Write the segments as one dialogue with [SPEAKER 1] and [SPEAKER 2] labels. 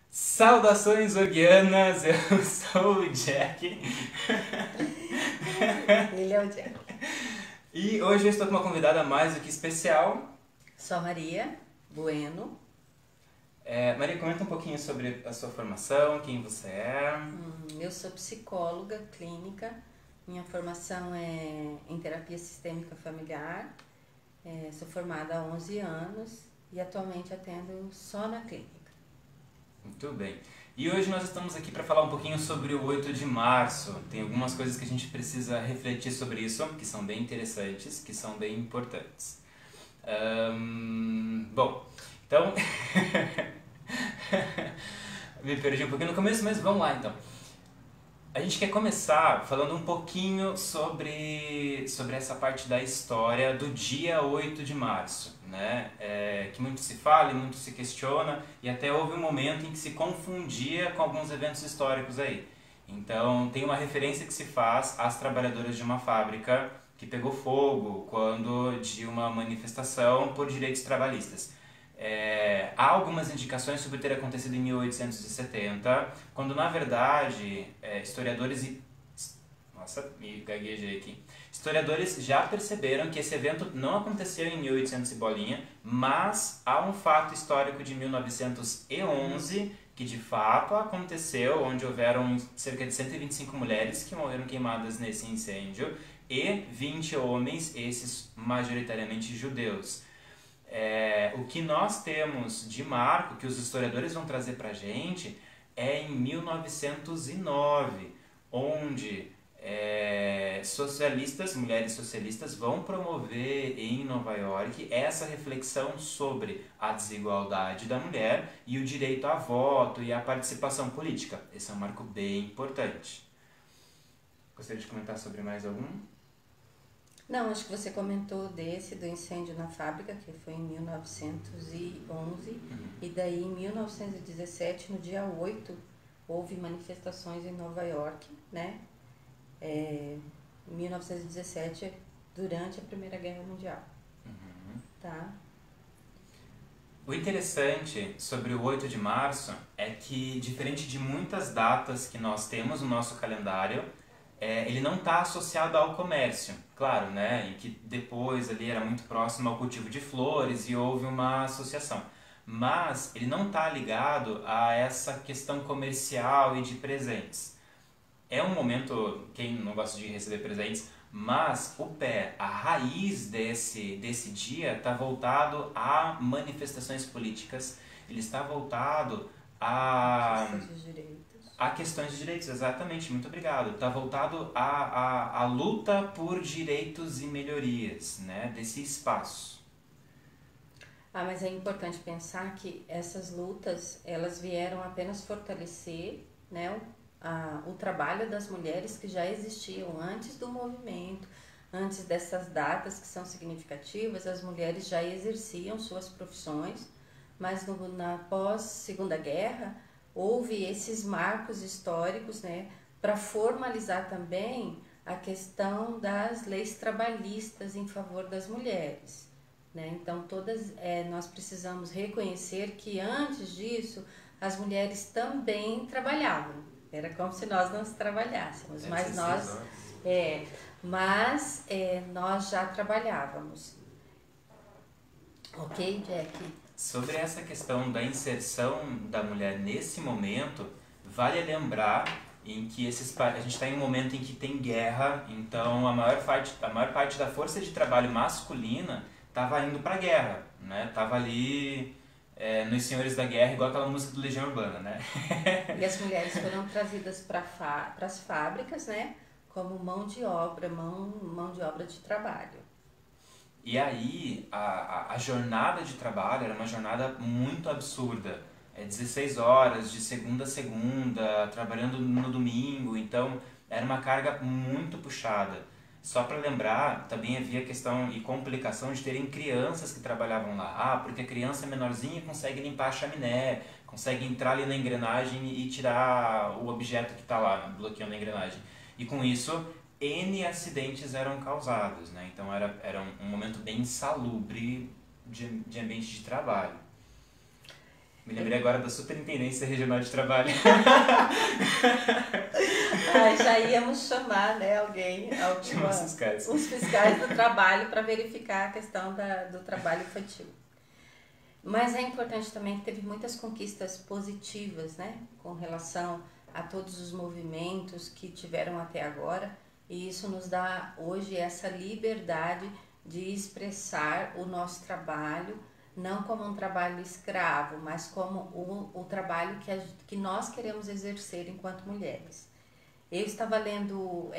[SPEAKER 1] Saudações orguianas, eu sou o Jack.
[SPEAKER 2] Ele é o Jack.
[SPEAKER 1] E hoje eu estou com uma convidada mais do que especial.
[SPEAKER 2] Sou Maria Bueno.
[SPEAKER 1] Maria, comenta um pouquinho sobre a sua formação, quem você é.
[SPEAKER 2] Eu sou psicóloga clínica. Minha formação é em terapia sistêmica familiar. Sou formada há 11 anos e atualmente atendo só na clínica.
[SPEAKER 1] Muito bem. E hoje nós estamos aqui para falar um pouquinho sobre o 8 de março. Tem algumas coisas que a gente precisa refletir sobre isso, que são bem interessantes, que são bem importantes. Bom, então... Me perdi um pouquinho no começo, mas vamos lá então. A gente quer começar falando um pouquinho sobre essa parte da história do dia 8 de março, né? Que muito se fala e muito se questiona, e até houve um momento em que se confundia com alguns eventos históricos aí. Então tem uma referência que se faz às trabalhadoras de uma fábrica que pegou fogo quando de uma manifestação por direitos trabalhistas. Há algumas indicações sobre ter acontecido em 1870, quando na verdade historiadores e... Nossa, me gaguejei aqui. Historiadores já perceberam que esse evento não aconteceu em 1800 e bolinha, mas há um fato histórico de 1911 que de fato aconteceu, onde houveram cerca de 125 mulheres que morreram queimadas nesse incêndio e 20 homens, esses majoritariamente judeus. O que nós temos de marco, que os historiadores vão trazer para a gente, é em 1909, onde socialistas, mulheres socialistas, vão promover em Nova York essa reflexão sobre a desigualdade da mulher e o direito a voto e a participação política. Esse é um marco bem importante. Gostaria de comentar sobre mais algum?
[SPEAKER 2] Não, acho que você comentou do incêndio na fábrica, que foi em 1911, e daí em 1917, no dia 8, houve manifestações em Nova York, né? Em 1917, durante a Primeira Guerra Mundial. Tá?
[SPEAKER 1] O interessante sobre o 8 de março é que, diferente de muitas datas que nós temos no nosso calendário, ele não está associado ao comércio, claro, né? E que depois ali era muito próximo ao cultivo de flores e houve uma associação. Mas ele não está ligado a essa questão comercial e de presentes. É um momento, quem não gosta de receber presentes, mas a raiz desse dia está voltado a manifestações políticas, ele está voltado a questões de direitos, exatamente, muito obrigado. Está voltado à luta por direitos e melhorias, né, desse espaço.
[SPEAKER 2] Mas é importante pensar que essas lutas, elas vieram apenas fortalecer, né, o trabalho das mulheres que já existiam antes do movimento, antes dessas datas que são significativas, as mulheres já exerciam suas profissões, mas na pós-Segunda Guerra houve esses marcos históricos, né, para formalizar também a questão das leis trabalhistas em favor das mulheres. Né? Então, nós precisamos reconhecer que antes disso as mulheres também trabalhavam. Era como se nós não trabalhássemos, mas nós já trabalhávamos. Ok, Jack?
[SPEAKER 1] Sobre essa questão da inserção da mulher nesse momento, vale lembrar em que a gente está em um momento em que tem guerra, então a maior parte da força de trabalho masculina estava indo para a guerra, né? Tava ali nos Senhores da Guerra, igual aquela música do Legião Urbana, né?
[SPEAKER 2] E as mulheres foram trazidas para as fábricas, né? Como mão de obra de trabalho.
[SPEAKER 1] E aí, a jornada de trabalho era uma jornada muito absurda. 16 horas, de segunda a segunda, trabalhando no domingo, então era uma carga muito puxada. Só para lembrar, também havia questão e complicação de terem crianças que trabalhavam lá. Porque a criança menorzinha consegue limpar a chaminé, consegue entrar ali na engrenagem e tirar o objeto que está lá, bloqueando a engrenagem. E com isso, N acidentes eram causados, né? Então era um momento bem insalubre de ambiente de trabalho. Me lembrei agora da Superintendência Regional de Trabalho.
[SPEAKER 2] Já íamos chamar, né, alguém, os fiscais do trabalho para verificar a questão do trabalho infantil. Mas é importante também que teve muitas conquistas positivas, né, com relação a todos os movimentos que tiveram até agora, e isso nos dá hoje essa liberdade de expressar o nosso trabalho, não como um trabalho escravo, mas como o trabalho que nós queremos exercer enquanto mulheres. Eu estava lendo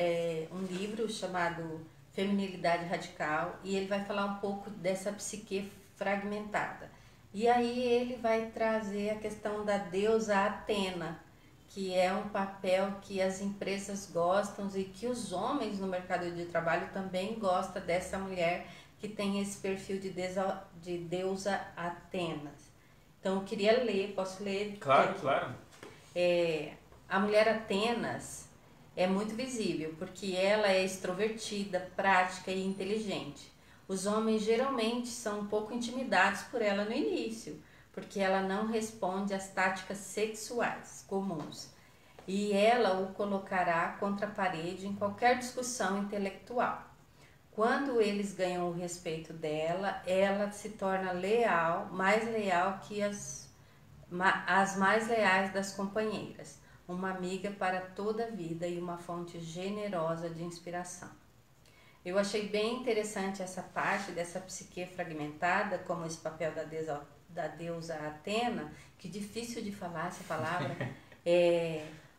[SPEAKER 2] um livro chamado Feminilidade Radical, e ele vai falar um pouco dessa psique fragmentada. E aí ele vai trazer a questão da deusa Atena, que é um papel que as empresas gostam e que os homens no mercado de trabalho também gostam dessa mulher que tem esse perfil de deusa Atena. Então eu queria ler, posso ler?
[SPEAKER 1] Claro, claro.
[SPEAKER 2] A mulher Atenas é muito visível porque ela é extrovertida, prática e inteligente. Os homens geralmente são um pouco intimidados por ela no início, porque ela não responde às táticas sexuais comuns, e ela o colocará contra a parede em qualquer discussão intelectual. Quando eles ganham o respeito dela, ela se torna mais leal que as mais leais das companheiras, uma amiga para toda a vida e uma fonte generosa de inspiração. Eu achei bem interessante essa parte dessa psique fragmentada, como esse papel da deusa Atena, que difícil de falar essa palavra,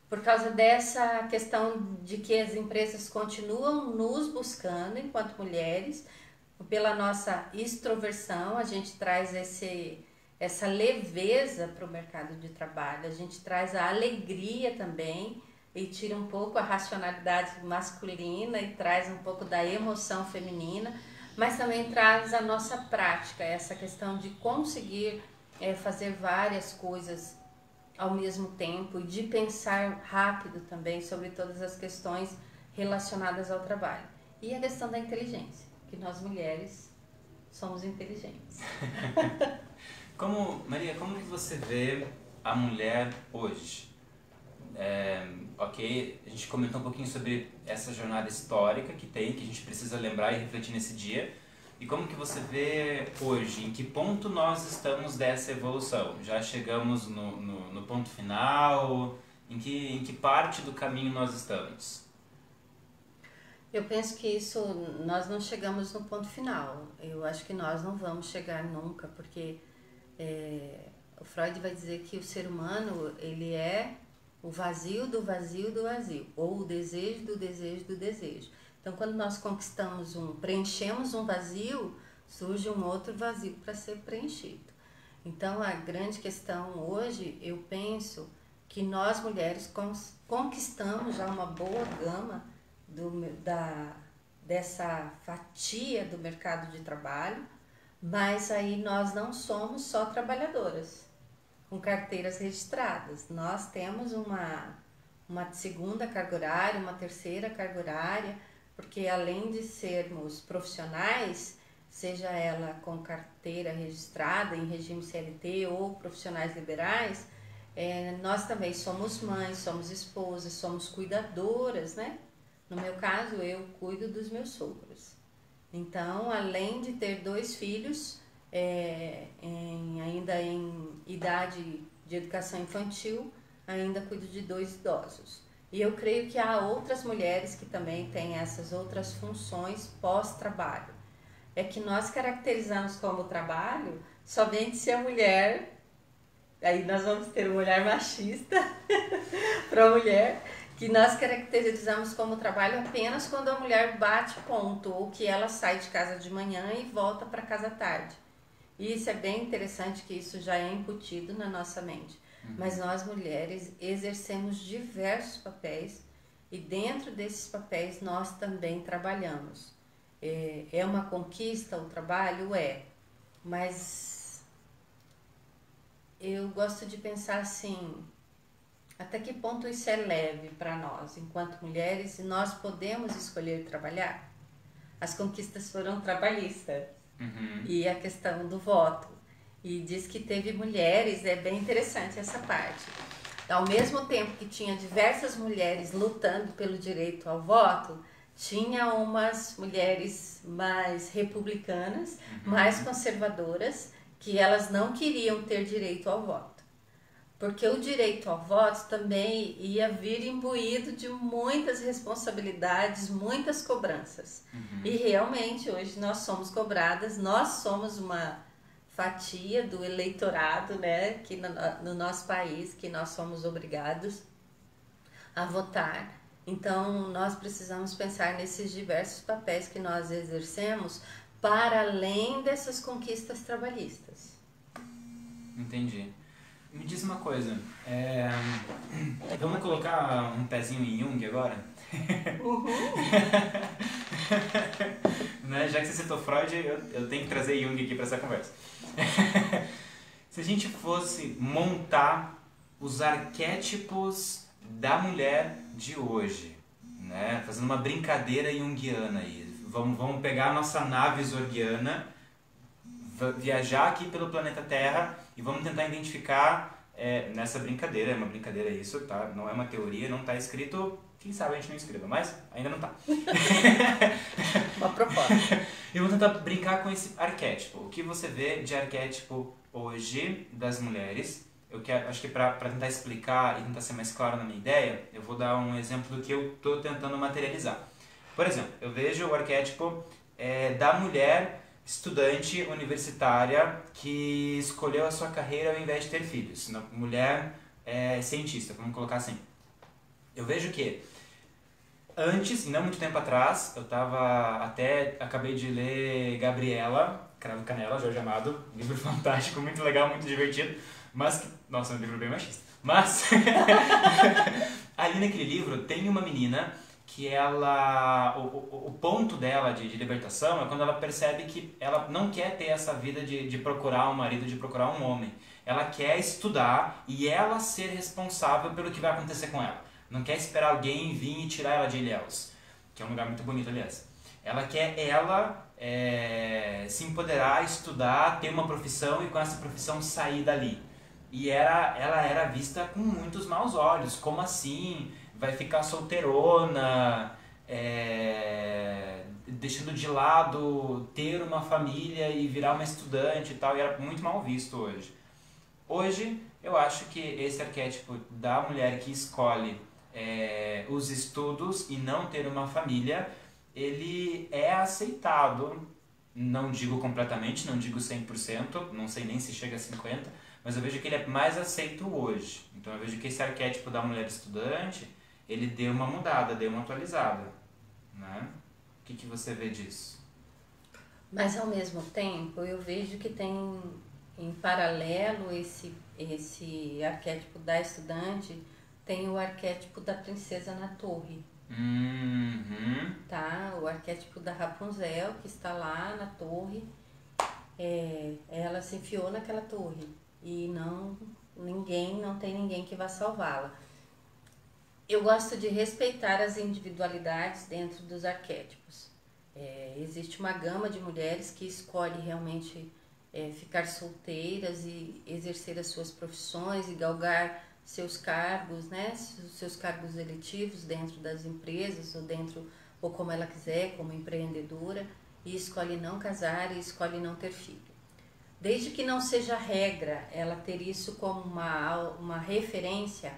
[SPEAKER 2] por causa dessa questão de que as empresas continuam nos buscando enquanto mulheres, pela nossa extroversão, a gente traz essa leveza para o mercado de trabalho, a gente traz a alegria também, e tira um pouco a racionalidade masculina e traz um pouco da emoção feminina, mas também traz a nossa prática, essa questão de conseguir fazer várias coisas ao mesmo tempo e de pensar rápido também sobre todas as questões relacionadas ao trabalho. E a questão da inteligência, que nós mulheres somos inteligentes.
[SPEAKER 1] Maria, como que você vê a mulher hoje? Ok, a gente comentou um pouquinho sobre essa jornada histórica que a gente precisa lembrar e refletir nesse dia. E como que você vê hoje? Em que ponto nós estamos dessa evolução? Já chegamos no ponto final? Em que parte do caminho nós estamos?
[SPEAKER 2] Eu penso que nós não chegamos no ponto final. Eu acho que nós não vamos chegar nunca, porque o Freud vai dizer que o ser humano, ele é o vazio do vazio do vazio, ou o desejo do desejo do desejo. Então, quando nós preenchemos um vazio, surge um outro vazio para ser preenchido. Então, a grande questão hoje, eu penso que nós mulheres conquistamos já uma boa gama dessa fatia do mercado de trabalho, mas aí nós não somos só trabalhadoras com carteiras registradas. Nós temos uma segunda carga horária, uma terceira carga horária, porque além de sermos profissionais, seja ela com carteira registrada em regime CLT ou profissionais liberais, nós também somos mães, somos esposas, somos cuidadoras, né? No meu caso, eu cuido dos meus sogros. Então, além de ter 2 filhos, ainda em idade de educação infantil, ainda cuido de 2 idosos. E eu creio que há outras mulheres que também têm essas outras funções pós-trabalho. É que nós caracterizamos como trabalho somente se a mulher, aí nós vamos ter um olhar machista para a mulher, que nós caracterizamos como trabalho apenas quando a mulher bate ponto, ou que ela sai de casa de manhã e volta para casa à tarde. E isso é bem interessante, que isso já é incutido na nossa mente. Mas nós mulheres exercemos diversos papéis, e dentro desses papéis nós também trabalhamos. É uma conquista o trabalho? Mas eu gosto de pensar assim, até que ponto isso é leve para nós, enquanto mulheres, e nós podemos escolher trabalhar? As conquistas foram trabalhistas. E a questão do voto. E diz que teve mulheres, é bem interessante essa parte. Ao mesmo tempo que tinha diversas mulheres lutando pelo direito ao voto, tinha umas mulheres mais republicanas, mais conservadoras, que elas não queriam ter direito ao voto. Porque o direito ao voto também ia vir imbuído de muitas responsabilidades, muitas cobranças. E realmente hoje nós somos cobradas, nós somos uma fatia do eleitorado, né, que no nosso país, que nós somos obrigados a votar. Então nós precisamos pensar nesses diversos papéis que nós exercemos para além dessas conquistas trabalhistas.
[SPEAKER 1] Entendi. Me diz uma coisa, vamos colocar um pezinho em Jung agora? Né? Já que você citou Freud, eu tenho que trazer Jung aqui para essa conversa. Se a gente fosse montar os arquétipos da mulher de hoje, né? Fazendo uma brincadeira junguiana aí, vamos pegar a nossa nave zorgiana, viajar aqui pelo planeta Terra e vamos tentar identificar nessa brincadeira, é uma brincadeira isso, tá? Não é uma teoria, não está escrito, quem sabe a gente não escreva, mas ainda não está.
[SPEAKER 2] Uma proposta.
[SPEAKER 1] E vamos tentar brincar com esse arquétipo. O que você vê de arquétipo hoje das mulheres? Acho que para tentar explicar e tentar ser mais claro na minha ideia, eu vou dar um exemplo do que eu estou tentando materializar. Por exemplo, eu vejo o arquétipo da mulher estudante universitária que escolheu a sua carreira ao invés de ter filhos. Mulher cientista, vamos colocar assim. Eu vejo que antes, e não muito tempo atrás, acabei de ler Gabriela, Cravo e Canela, Jorge Amado, um livro fantástico, muito legal, muito divertido, nossa, é um livro bem machista, mas ali naquele livro tem uma menina que o ponto dela de libertação é quando ela percebe que ela não quer ter essa vida de procurar um marido, de procurar um homem. Ela quer estudar e ela ser responsável pelo que vai acontecer com ela. Não quer esperar alguém vir e tirar ela de Ilhéus, que é um lugar muito bonito, aliás. Ela quer se empoderar, estudar, ter uma profissão e com essa profissão sair dali. E ela era vista com muitos maus olhos. Como assim? Vai ficar solteirona, deixando de lado ter uma família e virar uma estudante e tal. E era muito mal visto hoje. Hoje, eu acho que esse arquétipo da mulher que escolhe os estudos e não ter uma família, ele é aceitado, não digo completamente, não digo 100%, não sei nem se chega a 50%, mas eu vejo que ele é mais aceito hoje. Então eu vejo que esse arquétipo da mulher estudante, ele deu uma mudada, deu uma atualizada, né? O que você vê disso?
[SPEAKER 2] Mas ao mesmo tempo eu vejo que tem em paralelo esse arquétipo da estudante, tem o arquétipo da princesa na torre. Tá? O arquétipo da Rapunzel, que está lá na torre, ela se enfiou naquela torre e não tem ninguém que vá salvá-la. Eu gosto de respeitar as individualidades dentro dos arquétipos. Existe uma gama de mulheres que escolhe realmente ficar solteiras e exercer as suas profissões e galgar seus cargos, né, seus cargos eletivos dentro das empresas ou como ela quiser, como empreendedora, e escolhe não casar e escolhe não ter filho. Desde que não seja regra ela ter isso como uma referência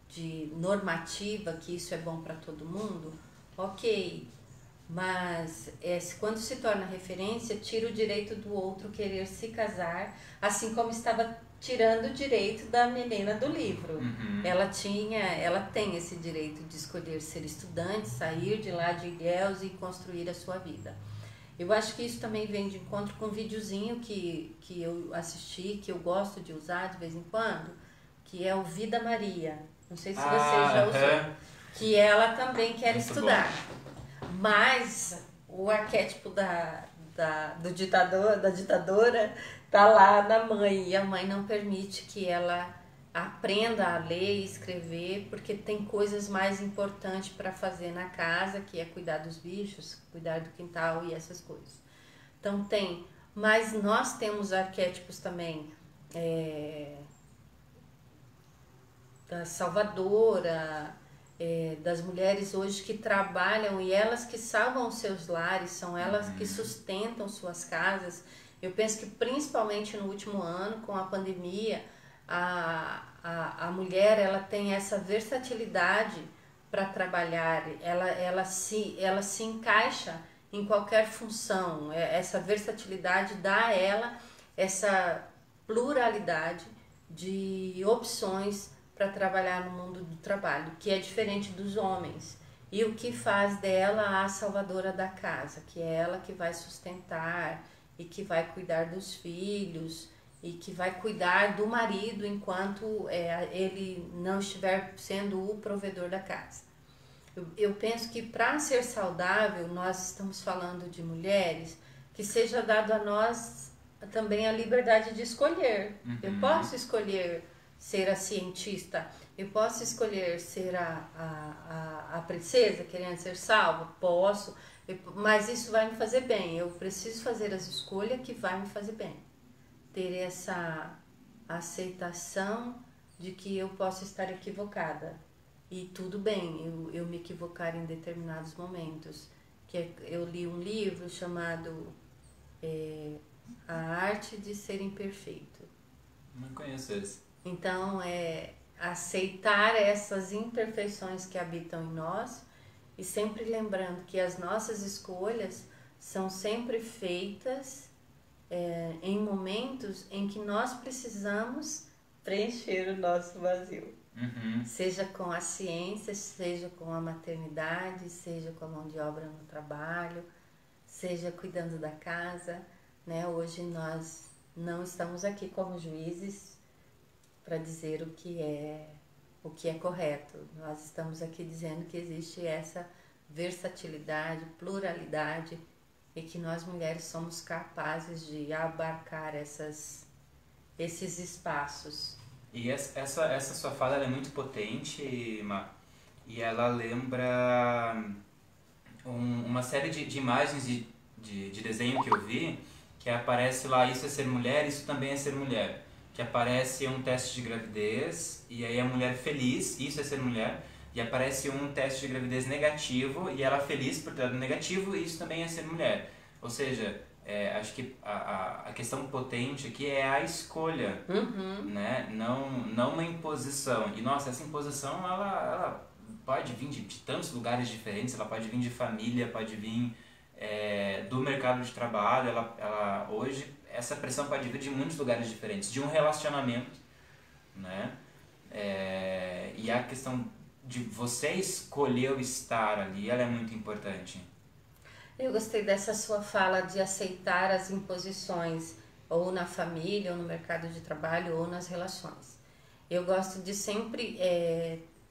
[SPEAKER 2] de normativa, que isso é bom para todo mundo, ok, mas quando se torna referência, tira o direito do outro querer se casar, assim como estava tirando o direito da menina do livro. Ela tem esse direito de escolher ser estudante, sair de lá de Ilhéus e construir a sua vida. Eu acho que isso também vem de encontro com um videozinho que eu assisti, que eu gosto de usar de vez em quando, que é o Vida Maria. Não sei se você já usou. Que ela também quer muito estudar. Bom. Mas o arquétipo do ditador, da ditadora, tá lá na mãe, e a mãe não permite que ela aprenda a ler e escrever, porque tem coisas mais importantes para fazer na casa, que é cuidar dos bichos, cuidar do quintal e essas coisas. Então tem Mas nós temos arquétipos também, da salvadora, das mulheres hoje que trabalham e elas que salvam os seus lares, são elas que sustentam suas casas. Eu penso que principalmente no último ano, com a pandemia, a mulher ela tem essa versatilidade para trabalhar, ela se encaixa em qualquer função. Essa versatilidade dá a ela essa pluralidade de opções para trabalhar no mundo do trabalho, que é diferente dos homens. E o que faz dela a salvadora da casa, que é ela que vai sustentar e que vai cuidar dos filhos e que vai cuidar do marido enquanto ele não estiver sendo o provedor da casa. Eu penso que para ser saudável, nós estamos falando de mulheres, que seja dado a nós também a liberdade de escolher. Eu posso escolher ser a cientista, eu posso escolher ser a princesa querendo ser salva, posso, mas isso vai me fazer bem. Eu preciso fazer as escolhas que vai me fazer bem. Ter essa aceitação de que eu posso estar equivocada. E tudo bem eu me equivocar em determinados momentos. Eu li um livro chamado A Arte de Ser Imperfeito.
[SPEAKER 1] Não conheço esse.
[SPEAKER 2] Então, aceitar essas imperfeições que habitam em nós e sempre lembrando que as nossas escolhas são sempre feitas em momentos em que nós precisamos preencher o nosso vazio. Seja com a ciência, seja com a maternidade, seja com a mão de obra no trabalho, seja cuidando da casa, né? Hoje nós não estamos aqui como juízes para dizer o que é correto. Nós estamos aqui dizendo que existe essa versatilidade, pluralidade e que nós mulheres somos capazes de abarcar esses espaços.
[SPEAKER 1] E essa sua fala ela é muito potente, Ma, e ela lembra uma série de imagens de desenho que eu vi, que aparece lá, isso é ser mulher, isso também é ser mulher. Que aparece um teste de gravidez, e aí a mulher feliz, isso é ser mulher, e aparece um teste de gravidez negativo, e ela feliz por ter dado negativo, e isso também é ser mulher. Ou seja, acho que a questão potente aqui é a escolha, né? Não uma imposição. E nossa, essa imposição ela pode vir de tantos lugares diferentes, ela pode vir de família, pode vir do mercado de trabalho, ela hoje essa pressão pode vir de muitos lugares diferentes, de um relacionamento, né? E a questão de você escolher estar ali, ela é muito importante.
[SPEAKER 2] Eu gostei dessa sua fala de aceitar as imposições, ou na família, ou no mercado de trabalho, ou nas relações. Eu gosto de sempre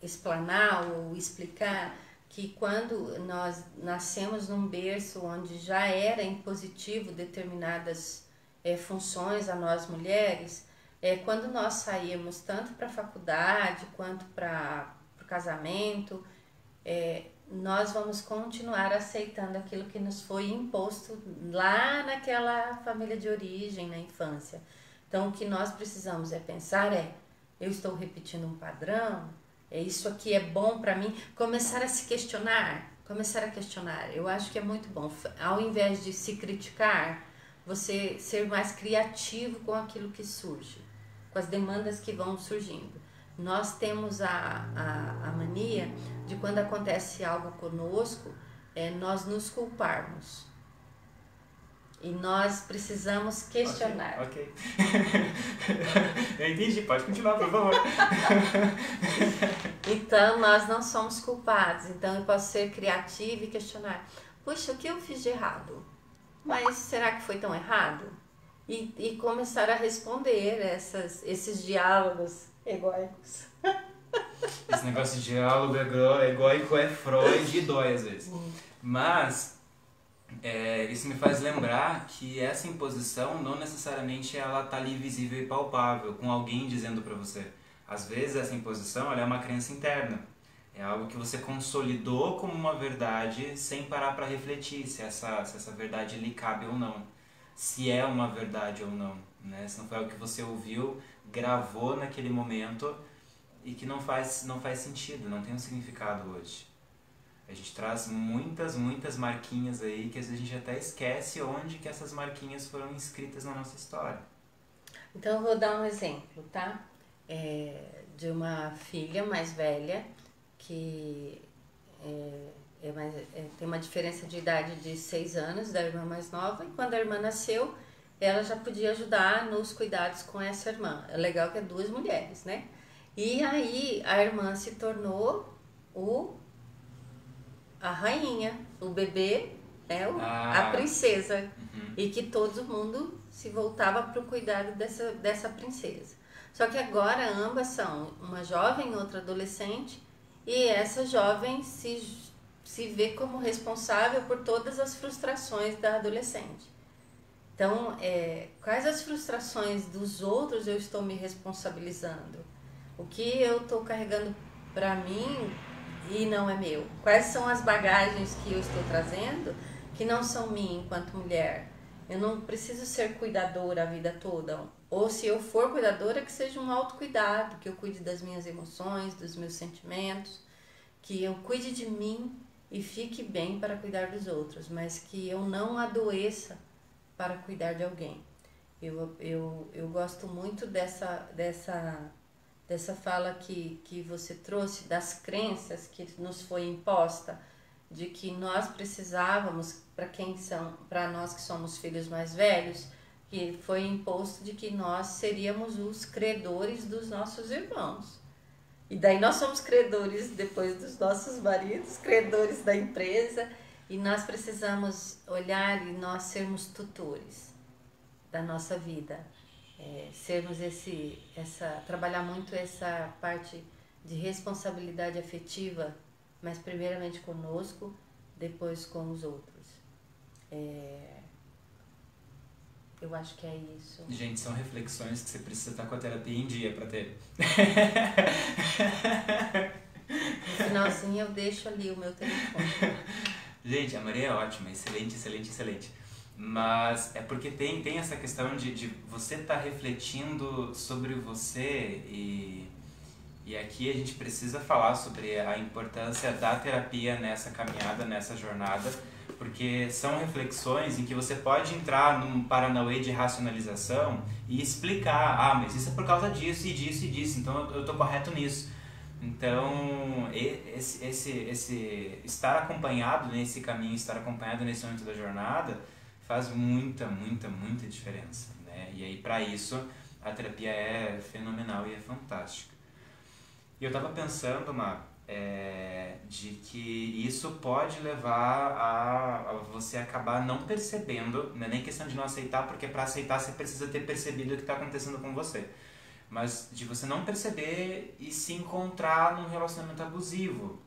[SPEAKER 2] explanar ou explicar que quando nós nascemos num berço onde já era impositivo determinadas funções a nós mulheres, quando nós saímos tanto para a faculdade quanto para o casamento, nós vamos continuar aceitando aquilo que nos foi imposto lá naquela família de origem, na infância. Então, o que nós precisamos pensar eu estou repetindo um padrão, isso aqui é bom para mim, começar a se questionar, eu acho que é muito bom, ao invés de se criticar, você ser mais criativo com aquilo que surge, com as demandas que vão surgindo. Nós temos a mania de quando acontece algo conosco, nós nos culparmos. E nós precisamos questionar.
[SPEAKER 1] Ok. Eu entendi, pode continuar, por favor.
[SPEAKER 2] Então, nós não somos culpados. Então, eu posso ser criativa e questionar. Puxa, o que eu fiz de errado? Mas será que foi tão errado? E começar a responder esses diálogos egóicos.
[SPEAKER 1] Esse negócio de diálogo egóico é Freud e dói às vezes. Mas isso me faz lembrar que essa imposição não necessariamente ela tá ali visível e palpável, com alguém dizendo para você. Às vezes essa imposição ela é uma crença interna. É algo que você consolidou como uma verdade sem parar para refletir se essa verdade lhe cabe ou não. se é uma verdade ou não, né? Se não foi algo que você ouviu, gravou naquele momento e que não faz sentido, não tem um significado hoje. A gente traz muitas marquinhas aí que às vezes a gente até esquece onde que essas marquinhas foram inscritas na nossa história.
[SPEAKER 2] Então eu vou dar um exemplo, tá? De uma filha mais velha que tem uma diferença de idade de 6 anos da irmã mais nova, e quando a irmã nasceu, ela já podia ajudar nos cuidados com essa irmã. É legal que é 2 mulheres, né? E aí a irmã se tornou a rainha, o bebê, né? A princesa. E que todo mundo se voltava para o cuidado dessa princesa. Só que agora ambas são uma jovem e outra adolescente, e essa jovem se vê como responsável por todas as frustrações da adolescente. Então, quais as frustrações dos outros eu estou me responsabilizando? O que eu estou carregando para mim e não é meu? Quais são as bagagens que eu estou trazendo que não são minhas enquanto mulher? Eu não preciso ser cuidadora a vida toda. Ou se eu for cuidadora, que seja um autocuidado, que eu cuide das minhas emoções, dos meus sentimentos, que eu cuide de mim e fique bem para cuidar dos outros, mas que eu não adoeça para cuidar de alguém. Eu gosto muito dessa fala que você trouxe, das crenças que nos foi imposta, de que nós precisávamos, para nós que somos filhos mais velhos, que foi imposto de que nós seríamos os credores dos nossos irmãos. E daí nós somos credores depois dos nossos maridos, credores da empresa, e nós precisamos olhar e nós sermos tutores da nossa vida. Trabalhar muito essa parte de responsabilidade afetiva, mas primeiramente conosco, depois com os outros. Eu acho que é isso.
[SPEAKER 1] Gente, são reflexões que você precisa estar com a terapia em dia para ter.
[SPEAKER 2] No finalzinho eu deixo ali o meu telefone.
[SPEAKER 1] Gente, a Maria é ótima, excelente. Mas é porque tem essa questão de você estar refletindo sobre você e aqui a gente precisa falar sobre a importância da terapia nessa caminhada, nessa jornada, porque são reflexões em que você pode entrar num paranauê de racionalização e explicar, mas isso é por causa disso e disso e disso, então eu estou correto nisso. Então, esse estar acompanhado nesse caminho, estar acompanhado nesse momento da jornada, faz muita diferença, né? E aí, para isso, a terapia é fenomenal e é fantástica. E eu estava pensando, de que isso pode levar a você acabar não percebendo, não é nem questão de não aceitar, porque para aceitar você precisa ter percebido o que está acontecendo com você, mas de você não perceber e se encontrar num relacionamento abusivo.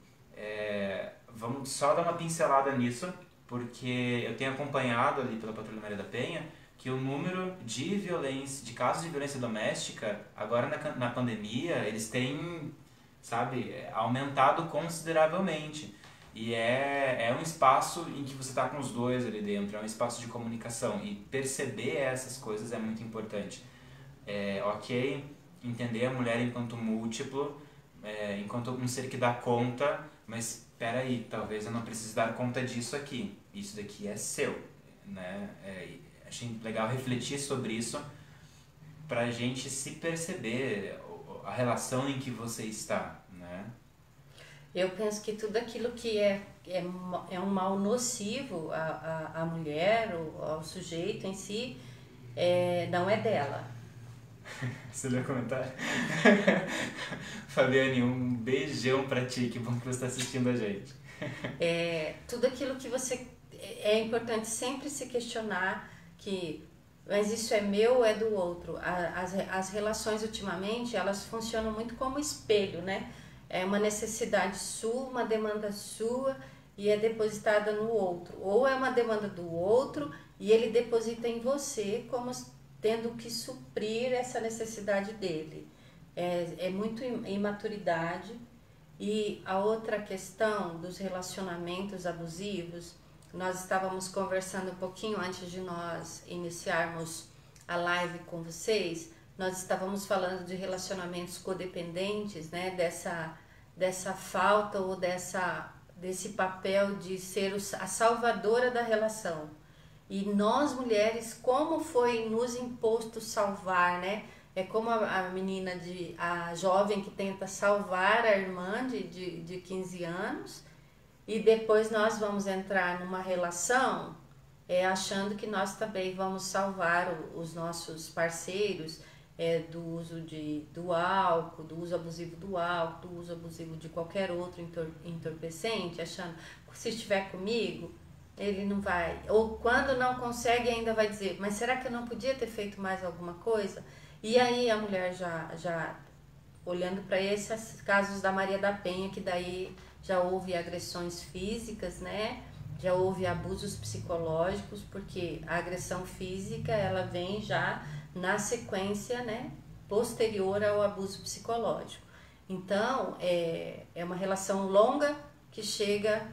[SPEAKER 1] Vamos só dar uma pincelada nisso, porque eu tenho acompanhado ali pela Patrulha Maria da Penha que o número de casos de violência doméstica, agora na pandemia, eles têm, aumentado consideravelmente. E é um espaço em que você está com os dois ali dentro, é um espaço de comunicação. E perceber essas coisas é muito importante. Ok, entender a mulher enquanto múltiplo, enquanto um ser que dá conta, mas peraí, talvez eu não precise dar conta disso aqui. Isso daqui é seu, né? Achei legal refletir sobre isso pra gente se perceber a relação em que você está, né?
[SPEAKER 2] Eu penso que tudo aquilo que é um mal nocivo à mulher ou ao sujeito em si, não é dela.
[SPEAKER 1] Você leu o comentário? Fabiane, um beijão pra ti, que bom que você tá assistindo a gente.
[SPEAKER 2] Tudo aquilo que você... É importante sempre se questionar mas isso é meu ou é do outro? As relações ultimamente, elas funcionam muito como espelho, né? É uma necessidade sua, uma demanda sua e é depositada no outro. Ou é uma demanda do outro e ele deposita em você como tendo que suprir essa necessidade dele. É muito imaturidade. E a outra questão dos relacionamentos abusivos nós estávamos conversando um pouquinho antes de nós iniciarmos a live com vocês, nós estávamos falando de relacionamentos codependentes, né? Dessa falta ou desse papel de ser a salvadora da relação. E nós mulheres, como foi nos imposto salvar, né? É como a menina, a jovem que tenta salvar a irmã de 15 anos, e depois nós vamos entrar numa relação achando que nós também vamos salvar os nossos parceiros do uso do álcool, do uso abusivo do álcool, do uso abusivo de qualquer outro entorpecente, achando que se estiver comigo, ele não vai. Ou quando não consegue, ainda vai dizer, mas será que eu não podia ter feito mais alguma coisa? E aí a mulher já olhando para esses casos da Maria da Penha, que daí já houve agressões físicas, né? Já houve abusos psicológicos, porque a agressão física ela vem já na sequência, né? Posterior ao abuso psicológico. Então, é uma relação longa que chega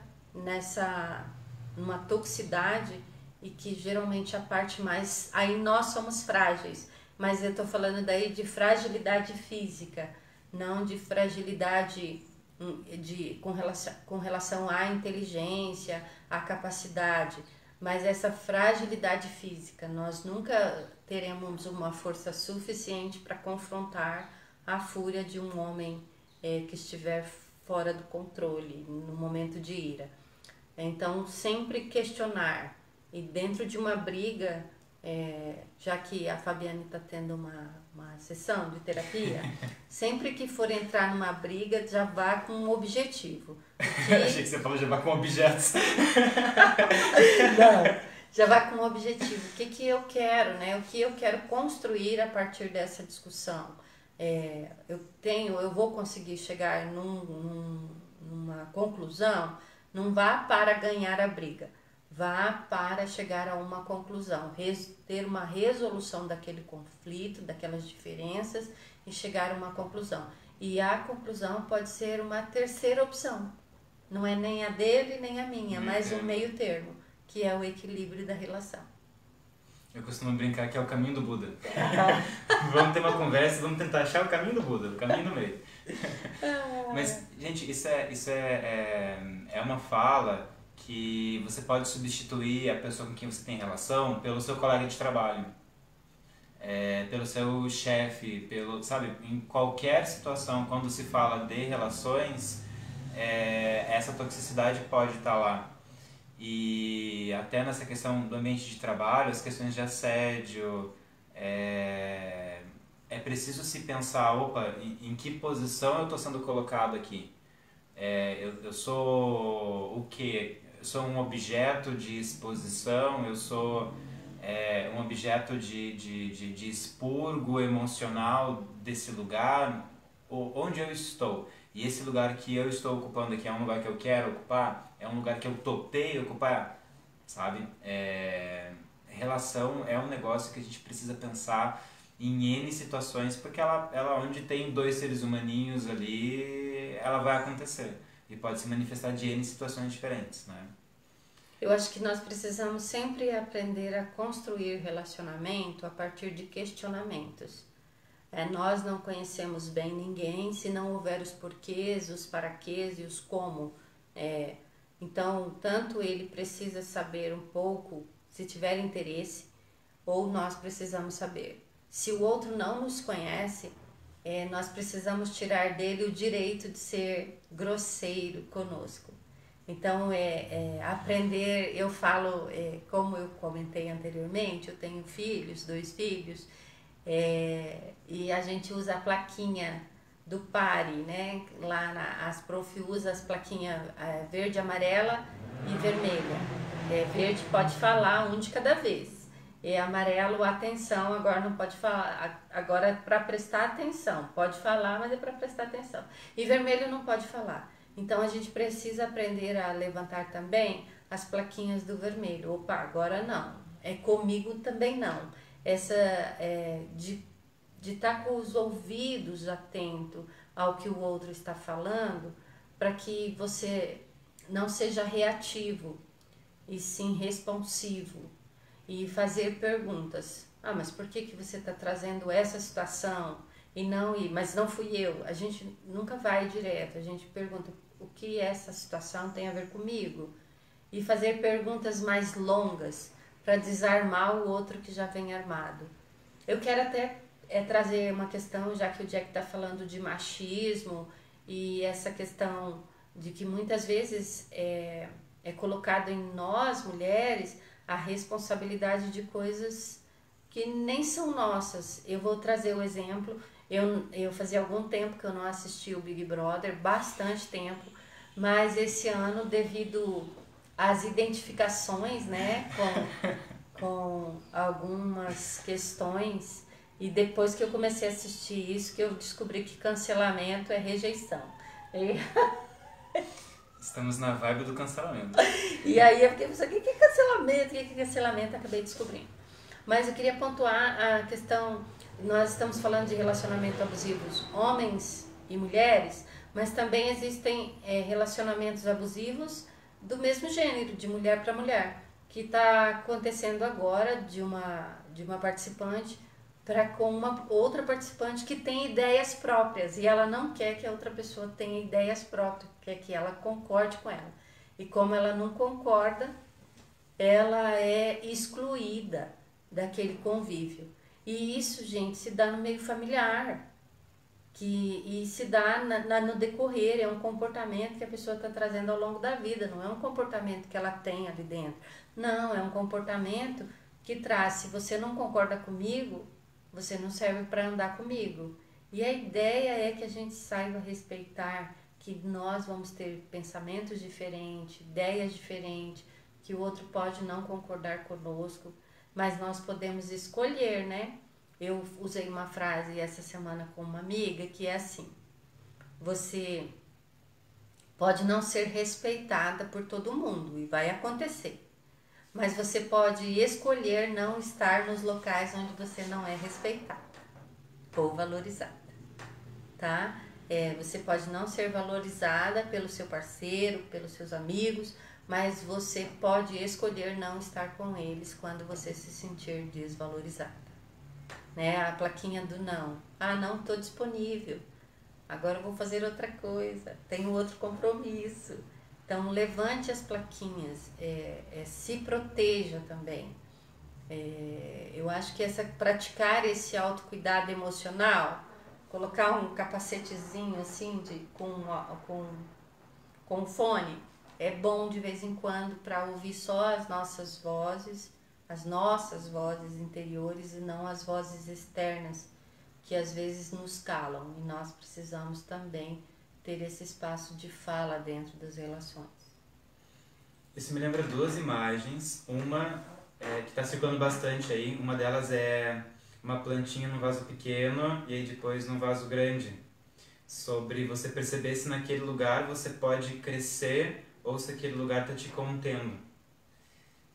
[SPEAKER 2] numa toxicidade e que geralmente a parte mais... Aí nós somos frágeis, mas eu tô falando daí de fragilidade física, não de fragilidade com relação à inteligência, à capacidade, mas essa fragilidade física. Nós nunca teremos uma força suficiente para confrontar a fúria de um homem que estiver fora do controle, no momento de ira. Então, sempre questionar. E dentro de uma briga, já que a Fabiane está tendo uma sessão de terapia, sempre que for entrar numa briga, já vá com um objetivo. Porque...
[SPEAKER 1] Achei que você falou já vá com objetos.
[SPEAKER 2] Não, já vá com um objetivo. O que eu quero, né? O que eu quero construir a partir dessa discussão. Eu vou conseguir chegar numa conclusão. Não vá para ganhar a briga. Vá para chegar a uma conclusão, ter uma resolução daquele conflito, daquelas diferenças e chegar a uma conclusão. E a conclusão pode ser uma terceira opção. Não é nem a dele nem a minha, mas um meio termo, que é o equilíbrio da relação.
[SPEAKER 1] Eu costumo brincar que é o caminho do Buda. Vamos ter uma conversa, vamos tentar achar o caminho do Buda, o caminho do meio. Mas, gente, isso é uma fala que você pode substituir a pessoa com quem você tem relação pelo seu colega de trabalho, pelo seu chefe, sabe, em qualquer situação, quando se fala de relações, essa toxicidade pode estar lá. E até nessa questão do ambiente de trabalho, as questões de assédio, é preciso se pensar, opa, em que posição eu estou sendo colocado aqui? Eu sou o quê? Eu sou um objeto de exposição, eu sou um objeto de expurgo emocional desse lugar, onde eu estou. E esse lugar que eu estou ocupando aqui é um lugar que eu quero ocupar, é um lugar que eu topei ocupar, sabe? Relação é um negócio que a gente precisa pensar em N situações, porque ela onde tem dois seres humaninhos ali, ela vai acontecer. E pode se manifestar de N situações diferentes, né?
[SPEAKER 2] Eu acho que nós precisamos sempre aprender a construir relacionamento a partir de questionamentos. Nós não conhecemos bem ninguém se não houver os porquês, os paraquês e os como. Então, tanto ele precisa saber um pouco, se tiver interesse, ou nós precisamos saber. Se o outro não nos conhece, nós precisamos tirar dele o direito de ser grosseiro conosco. Então, aprender, eu falo, como eu comentei anteriormente, eu tenho filhos, 2 filhos, e a gente usa a plaquinha do pare, né? Lá as prof usa as plaquinhas verde, amarela e vermelha. Verde pode falar um de cada vez. Amarelo, atenção, agora não pode falar, agora é para prestar atenção. Pode falar, mas é para prestar atenção. E vermelho não pode falar. Então a gente precisa aprender a levantar também as plaquinhas do vermelho. Opa, agora não. Comigo também não. Essa de estar com os ouvidos atentos ao que o outro está falando, para que você não seja reativo. e sim responsivo. E fazer perguntas. Ah, mas por que você está trazendo essa situação? Mas não fui eu. A gente nunca vai direto, a gente pergunta o que essa situação tem a ver comigo. E fazer perguntas mais longas para desarmar o outro que já vem armado. Eu quero até trazer uma questão, já que o Jack está falando de machismo e essa questão de que muitas vezes é colocado em nós, mulheres, a responsabilidade de coisas que nem são nossas. Eu vou trazer o exemplo, eu fazia algum tempo que eu não assisti o Big Brother, bastante tempo, mas esse ano, devido às identificações, né, com algumas questões, e depois que eu comecei a assistir isso, que eu descobri que cancelamento é rejeição.
[SPEAKER 1] Estamos na vibe do cancelamento.
[SPEAKER 2] E aí eu fiquei pensando, o que é cancelamento? O que é cancelamento? Acabei descobrindo. Mas eu queria pontuar a questão, nós estamos falando de relacionamentos abusivos, homens e mulheres, mas também existem relacionamentos abusivos do mesmo gênero, de mulher para mulher, que está acontecendo agora de uma participante para com uma outra participante que tem ideias próprias e ela não quer que a outra pessoa tenha ideias próprias, quer que ela concorde com ela. E como ela não concorda, ela é excluída daquele convívio. E isso, gente, se dá no meio familiar, e se dá no decorrer, é um comportamento que a pessoa está trazendo ao longo da vida, não é um comportamento que ela tem ali dentro. Não, é um comportamento que traz, se você não concorda comigo, você não serve para andar comigo. E a ideia é que a gente saiba respeitar, que nós vamos ter pensamentos diferentes, ideias diferentes, que o outro pode não concordar conosco, mas nós podemos escolher, né? Eu usei uma frase essa semana com uma amiga que é assim: você pode não ser respeitada por todo mundo e vai acontecer, mas você pode escolher não estar nos locais onde você não é respeitada ou valorizada, tá? Você pode não ser valorizada pelo seu parceiro, pelos seus amigos, mas você pode escolher não estar com eles quando você se sentir desvalorizada. Né? A plaquinha do não. Ah, não estou disponível. Agora eu vou fazer outra coisa. Tenho outro compromisso. Então, levante as plaquinhas. Se proteja também. Eu acho que praticar esse autocuidado emocional, colocar um capacetezinho assim com fone, é bom de vez em quando para ouvir só as nossas vozes interiores e não as vozes externas que às vezes nos calam, e nós precisamos também ter esse espaço de fala dentro das relações.
[SPEAKER 1] Isso me lembra duas imagens, uma que está circulando bastante aí, uma delas é uma plantinha num vaso pequeno e aí depois num vaso grande, sobre você perceber se naquele lugar você pode crescer ou se aquele lugar está te contendo.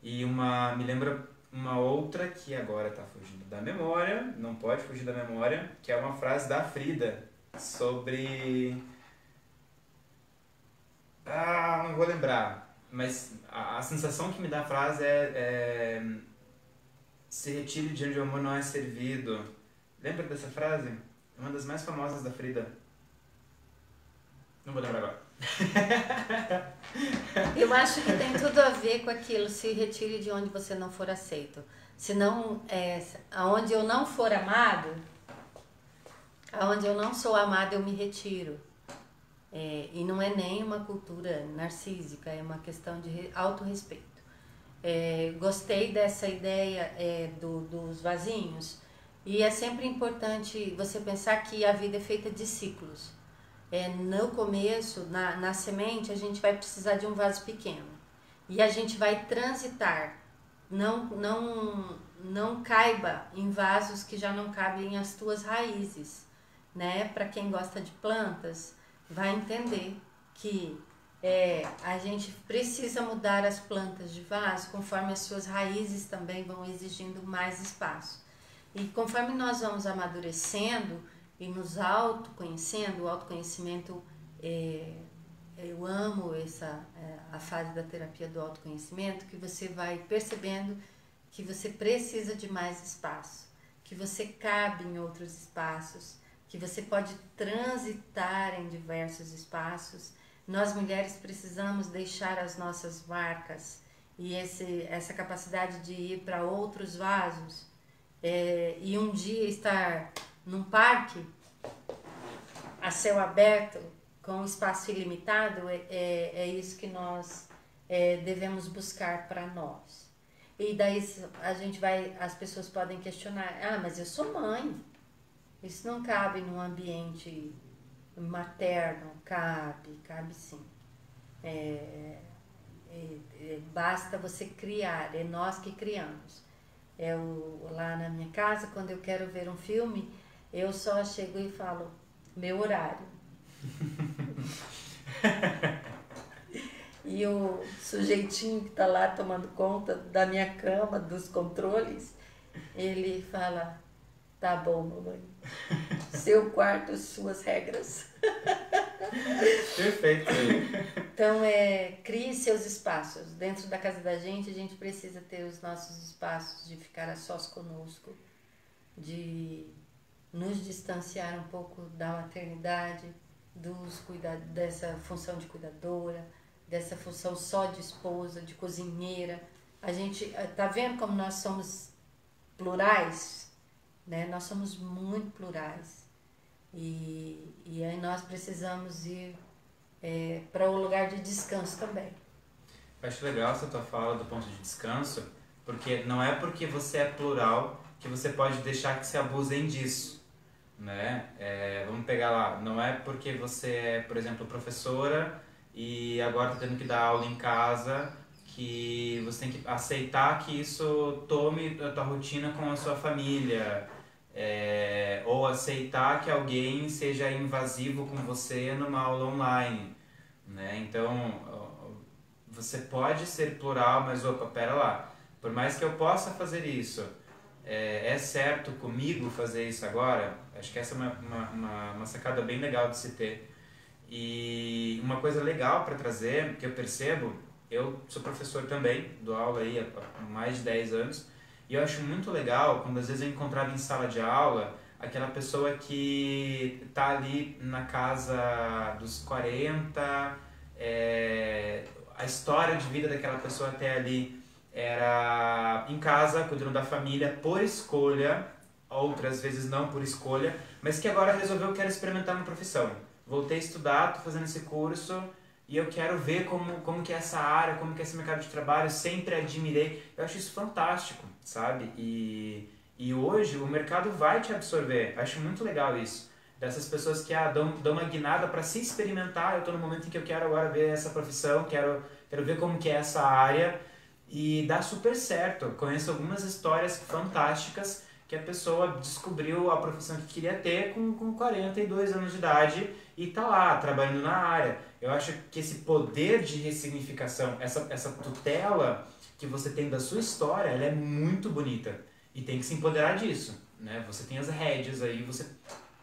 [SPEAKER 1] E me lembra uma outra que agora está fugindo da memória, não pode fugir da memória, que é uma frase da Frida sobre... não vou lembrar, mas a sensação que me dá a frase é se retire de onde o amor não é servido. Lembra dessa frase? É uma das mais famosas da Frida. Não vou lembrar agora.
[SPEAKER 2] Eu acho que tem tudo a ver com aquilo, se retire de onde você não for aceito. Senão, aonde eu não for amado, aonde eu não sou amado, eu me retiro. E não é nem uma cultura narcísica, é uma questão de autorrespeito. Gostei dessa ideia dos vasinhos, e é sempre importante você pensar que a vida é feita de ciclos. No começo, na semente, a gente vai precisar de um vaso pequeno. E a gente vai transitar. Não caiba em vasos que já não cabem as tuas raízes. Né? Para quem gosta de plantas, vai entender que a gente precisa mudar as plantas de vaso conforme as suas raízes também vão exigindo mais espaço. E conforme nós vamos amadurecendo e nos autoconhecendo, o autoconhecimento é eu amo a fase da terapia do autoconhecimento, que você vai percebendo que você precisa de mais espaço, que você cabe em outros espaços, que você pode transitar em diversos espaços. Nós mulheres precisamos deixar as nossas marcas e essa capacidade de ir para outros vasos, e um dia estar num parque a céu aberto com um espaço ilimitado, é isso que nós devemos buscar para nós. E daí as pessoas podem questionar, mas eu sou mãe, isso não cabe num ambiente materno. Cabe sim. Basta você criar, é nós que criamos. Lá na minha casa, quando eu quero ver um filme, eu só chego e falo, meu horário. E o sujeitinho que está lá tomando conta da minha cama, dos controles, ele fala, tá bom, mamãe, seu quarto, suas regras.
[SPEAKER 1] Perfeito.
[SPEAKER 2] Então, crie seus espaços. Dentro da casa da gente, a gente precisa ter os nossos espaços de ficar a sós conosco, de nos distanciar um pouco da maternidade, dessa função de cuidadora, dessa função só de esposa, de cozinheira. A gente tá vendo como nós somos plurais, né? Nós somos muito plurais. E aí nós precisamos ir para o lugar de descanso também.
[SPEAKER 1] Eu acho legal essa tua fala do ponto de descanso, porque não é porque você é plural que você pode deixar que se abusem disso, né? Vamos pegar lá, não é porque você é, por exemplo, professora e agora está tendo que dar aula em casa que você tem que aceitar que isso tome a tua rotina com a sua família, ou aceitar que alguém seja invasivo com você numa aula online, né? Então, você pode ser plural, mas opa, pera lá, por mais que eu possa fazer isso, é certo comigo fazer isso agora? Acho que essa é uma sacada bem legal de se ter. E uma coisa legal para trazer, que eu percebo, eu sou professor também, dou aula aí há mais de 10 anos, e eu acho muito legal quando às vezes eu encontrava em sala de aula aquela pessoa que tá ali na casa dos 40, a história de vida daquela pessoa até ali era em casa, cuidando da família por escolha, outras vezes não por escolha, mas que agora resolveu que quero experimentar uma profissão. Voltei a estudar, tô fazendo esse curso e eu quero ver como que é essa área, como que é esse mercado de trabalho, sempre admirei. Eu acho isso fantástico, sabe? E hoje o mercado vai te absorver. Acho muito legal isso. Dessas pessoas que dão uma guinada para se experimentar. Eu tô no momento em que eu quero agora ver essa profissão, quero ver como que é essa área. E dá super certo. Eu conheço algumas histórias fantásticas que a pessoa descobriu a profissão que queria ter com 42 anos de idade e tá lá, trabalhando na área. Eu acho que esse poder de ressignificação, essa tutela que você tem da sua história, ela é muito bonita. E tem que se empoderar disso, né? Você tem as rédeas aí, você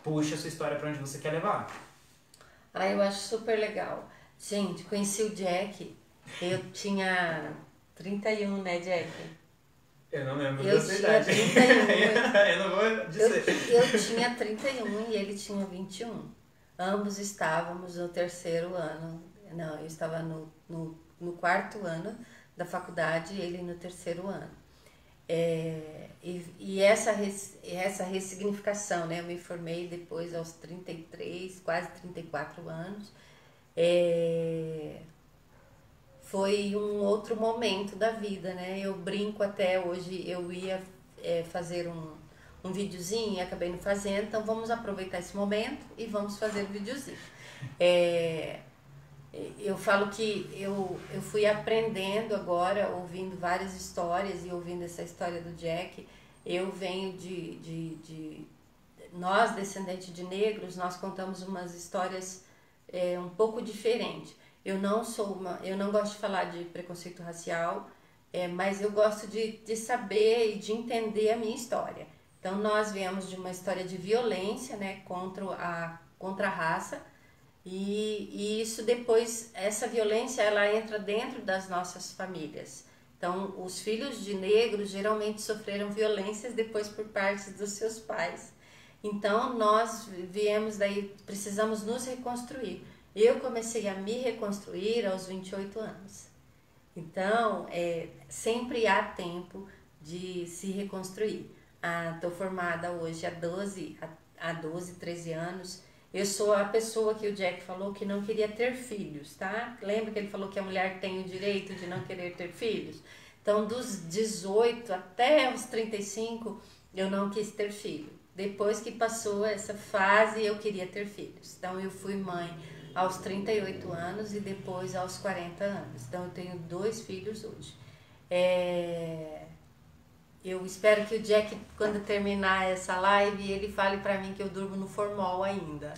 [SPEAKER 1] puxa a sua história para onde você quer levar.
[SPEAKER 2] Eu acho super legal. Gente, conheci o Jack, eu tinha 31, né, Jack?
[SPEAKER 1] Eu não lembro
[SPEAKER 2] da
[SPEAKER 1] sua idade.
[SPEAKER 2] 31.
[SPEAKER 1] Eu não vou dizer.
[SPEAKER 2] Eu tinha 31 e ele tinha 21. Ambos estávamos no terceiro ano. Não, eu estava no quarto ano da faculdade e ele no terceiro ano. E essa ressignificação, né? Eu me formei depois aos 33, quase 34 anos. Foi um outro momento da vida, né? Eu brinco até hoje, eu ia fazer um videozinho e acabei não fazendo, então vamos aproveitar esse momento e vamos fazer o videozinho. Eu falo que eu fui aprendendo agora, ouvindo várias histórias e ouvindo essa história do Jack. Eu venho nós, descendentes de negros, nós contamos umas histórias um pouco diferentes. Eu não gosto de falar de preconceito racial, mas eu gosto de saber e de entender a minha história. Então nós viemos de uma história de violência, né, contra a raça. E isso depois, essa violência, ela entra dentro das nossas famílias. Então, os filhos de negros geralmente sofreram violências depois por parte dos seus pais. Então, nós viemos daí, precisamos nos reconstruir. Eu comecei a me reconstruir aos 28 anos. Então, sempre há tempo de se reconstruir. Estou formada hoje há 12, 13 anos. Eu sou a pessoa que o Jack falou que não queria ter filhos, tá? Lembra que ele falou que a mulher tem o direito de não querer ter filhos? Então, dos 18 até os 35, eu não quis ter filho. Depois que passou essa fase, eu queria ter filhos. Então, eu fui mãe aos 38 anos e depois aos 40 anos. Então, eu tenho 2 filhos hoje. Eu espero que o Jack, quando terminar essa live, ele fale pra mim que eu durmo no formol ainda.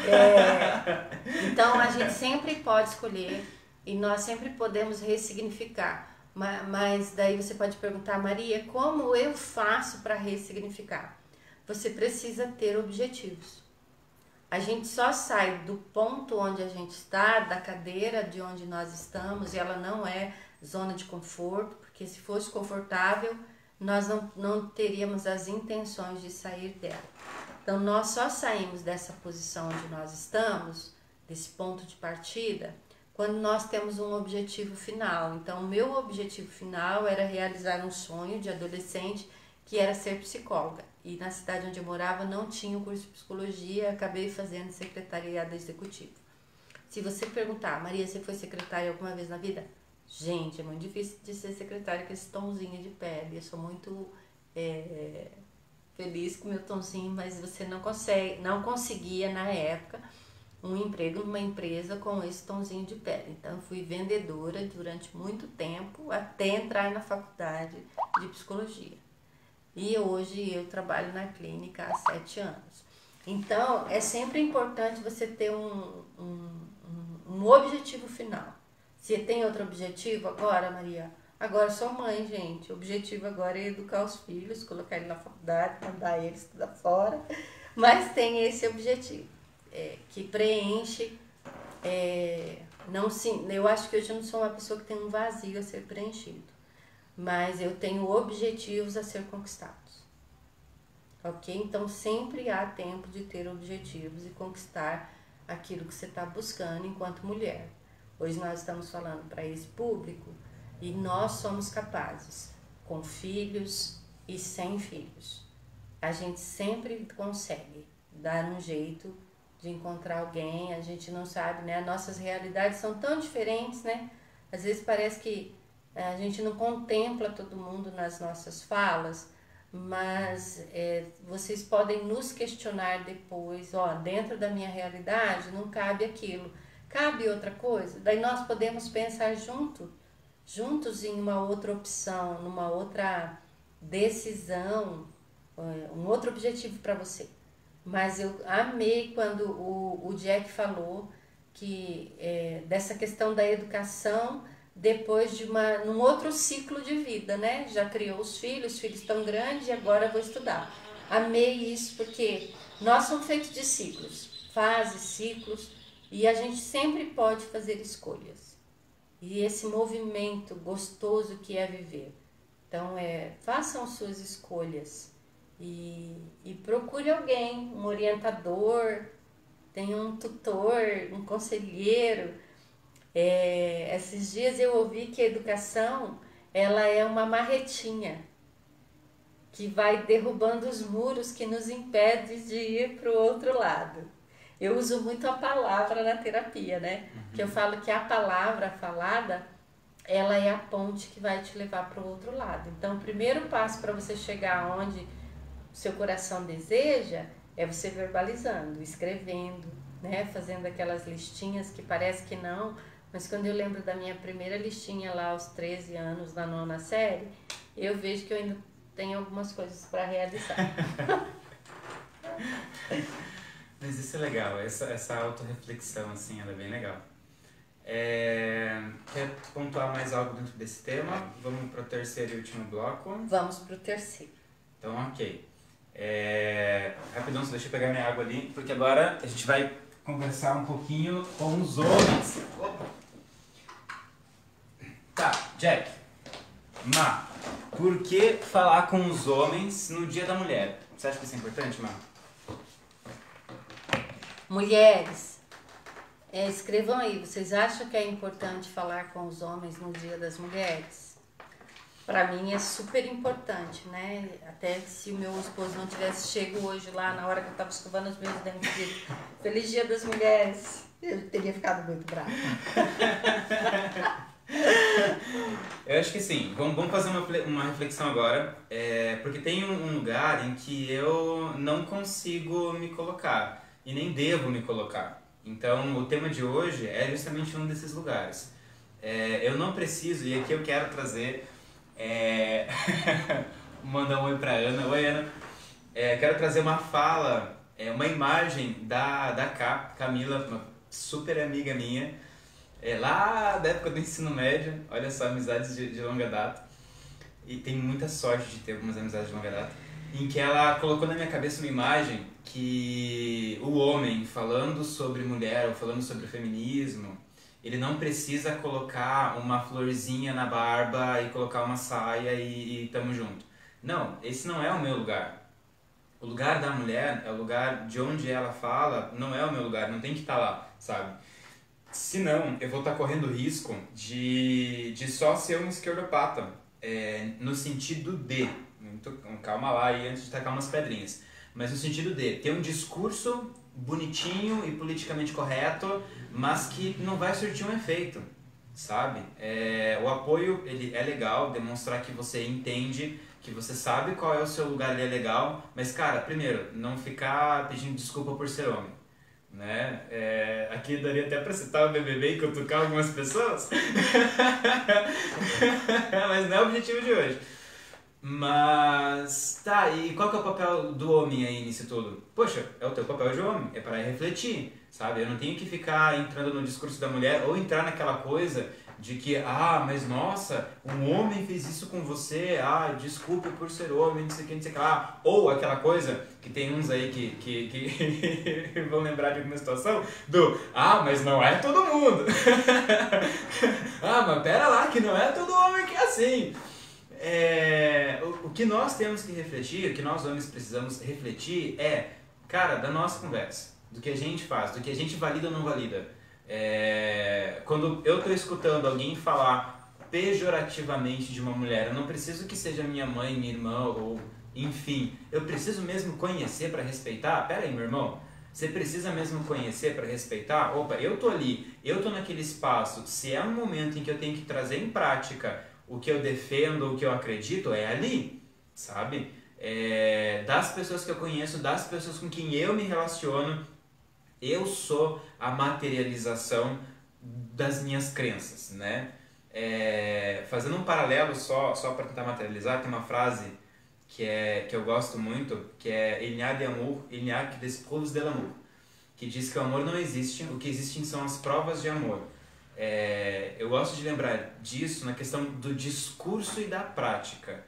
[SPEAKER 2] Tá? Então, a gente sempre pode escolher e nós sempre podemos ressignificar. Mas daí você pode perguntar, Maria, como eu faço para ressignificar? Você precisa ter objetivos. A gente só sai do ponto onde a gente está, da cadeira de onde nós estamos, e ela não é zona de conforto, porque se fosse confortável, nós não teríamos as intenções de sair dela. Então, nós só saímos dessa posição onde nós estamos, desse ponto de partida, quando nós temos um objetivo final. Então, o meu objetivo final era realizar um sonho de adolescente, que era ser psicóloga. E na cidade onde eu morava não tinha o curso de psicologia, acabei fazendo secretariado executivo. Se você perguntar, Maria, você foi secretária alguma vez na vida? Gente, é muito difícil de ser secretária com esse tomzinho de pele. Eu sou muito feliz com o meu tomzinho, mas você não conseguia na época um emprego numa empresa com esse tomzinho de pele. Então, eu fui vendedora durante muito tempo, até entrar na faculdade de psicologia. E hoje eu trabalho na clínica há 7 anos. Então, é sempre importante você ter um objetivo final. Você tem outro objetivo agora, Maria? Agora eu sou mãe, gente. O objetivo agora é educar os filhos, colocar eles na faculdade, mandar eles estudar fora. Mas tem esse objetivo, que preenche. Eu acho que hoje eu não sou uma pessoa que tem um vazio a ser preenchido. Mas eu tenho objetivos a ser conquistados. Ok? Então sempre há tempo de ter objetivos e conquistar aquilo que você está buscando enquanto mulher. Hoje nós estamos falando para esse público e nós somos capazes, com filhos e sem filhos. A gente sempre consegue dar um jeito de encontrar alguém, a gente não sabe, né? Nossas realidades são tão diferentes, né? Às vezes parece que a gente não contempla todo mundo nas nossas falas, mas vocês podem nos questionar depois, dentro da minha realidade não cabe aquilo, cabe outra coisa? Daí nós podemos pensar juntos em uma outra opção, numa outra decisão, um outro objetivo para você. Mas eu amei quando o Jack falou que dessa questão da educação depois de num outro ciclo de vida, né? Já criou os filhos estão grandes e agora eu vou estudar. Amei isso porque nós somos feitos de ciclos, fases, ciclos, e a gente sempre pode fazer escolhas. E esse movimento gostoso que é viver. Então, façam suas escolhas e procure alguém, um orientador, tenha um tutor, um conselheiro. Esses dias eu ouvi que a educação ela é uma marretinha que vai derrubando os muros que nos impedem de ir para o outro lado. Eu uso muito a palavra na terapia, né? Que eu falo que a palavra falada, ela é a ponte que vai te levar para o outro lado. Então, o primeiro passo para você chegar onde seu coração deseja é você verbalizando, escrevendo, né? Fazendo aquelas listinhas que parece que não, mas quando eu lembro da minha primeira listinha lá aos 13 anos, na 9ª série, eu vejo que eu ainda tenho algumas coisas para realizar.
[SPEAKER 1] Mas isso é legal, essa autorreflexão, assim, ela é bem legal. Quer pontuar mais algo dentro desse tema? Vamos para o terceiro e último bloco?
[SPEAKER 2] Vamos para o terceiro.
[SPEAKER 1] Então, ok. Rapidão, só deixa eu pegar minha água ali, porque agora a gente vai conversar um pouquinho com os homens. Opa. Tá, Jack. Má, por que falar com os homens no Dia da Mulher? Você acha que isso é importante, Má?
[SPEAKER 2] Mulheres, escrevam aí, vocês acham que é importante falar com os homens no Dia das Mulheres? Para mim é super importante, né? Até se o meu esposo não tivesse chego hoje lá na hora que eu estava escovando os meus dentes e dito, Feliz Dia das Mulheres, eu teria ficado muito brava.
[SPEAKER 1] Eu acho que sim. Vamos fazer uma reflexão agora, porque tem um lugar em que eu não consigo me colocar e nem devo me colocar. Então, o tema de hoje é justamente um desses lugares. Eu não preciso, e aqui eu quero trazer... mandar um oi pra Ana. Oi, Ana. Quero trazer uma fala, uma imagem da Camila, uma super amiga minha, lá da época do ensino médio. Olha só, amizades de longa data. E tenho muita sorte de ter algumas amizades de longa data. Em que ela colocou na minha cabeça uma imagem que o homem falando sobre mulher ou falando sobre feminismo, ele não precisa colocar uma florzinha na barba e colocar uma saia e tamo junto. Não, esse não é o meu lugar. O lugar da mulher é o lugar de onde ela fala, não é o meu lugar, não tem que estar lá, sabe? Senão, eu vou estar correndo risco de só ser um esquerdopata, no sentido de... calma lá aí antes de tacar umas pedrinhas. Mas no sentido de ter um discurso bonitinho e politicamente correto, mas que não vai surtir um efeito, sabe? O apoio, ele é legal, demonstrar que você entende, que você sabe qual é o seu lugar, ele é legal, mas, cara, primeiro, não ficar pedindo desculpa por ser homem, né? Aqui daria até pra citar o BBB e cutucar algumas pessoas, mas não é o objetivo de hoje. Mas, tá, e qual que é o papel do homem aí nisso tudo? Poxa, é o teu papel de homem, é para refletir, sabe? Eu não tenho que ficar entrando no discurso da mulher ou entrar naquela coisa de que, mas nossa, um homem fez isso com você, desculpe por ser homem, não sei o que, não sei o que lá. Ou aquela coisa, que tem uns aí que vão lembrar de alguma situação, mas não é todo mundo. Mas pera lá, que não é todo homem que é assim. O que nós temos que refletir, o que nós homens precisamos refletir cara, da nossa conversa, do que a gente faz, do que a gente valida ou não valida. Quando eu estou escutando alguém falar pejorativamente de uma mulher, eu não preciso que seja minha mãe, minha irmã, ou enfim, eu preciso mesmo conhecer para respeitar? Pera aí, meu irmão, você precisa mesmo conhecer para respeitar? Opa, eu tô ali, eu tô naquele espaço, se é um momento em que eu tenho que trazer em prática o que eu defendo, o que eu acredito, é ali, sabe? Das pessoas que eu conheço, das pessoas com quem eu me relaciono, eu sou a materialização das minhas crenças, né? Fazendo um paralelo só para tentar materializar, tem uma frase que eu gosto muito, que é Il n'y a d'amour, il n'y a que des preuves de l'amour, que diz que o amor não existe, o que existem são as provas de amor. Eu gosto de lembrar disso na questão do discurso e da prática.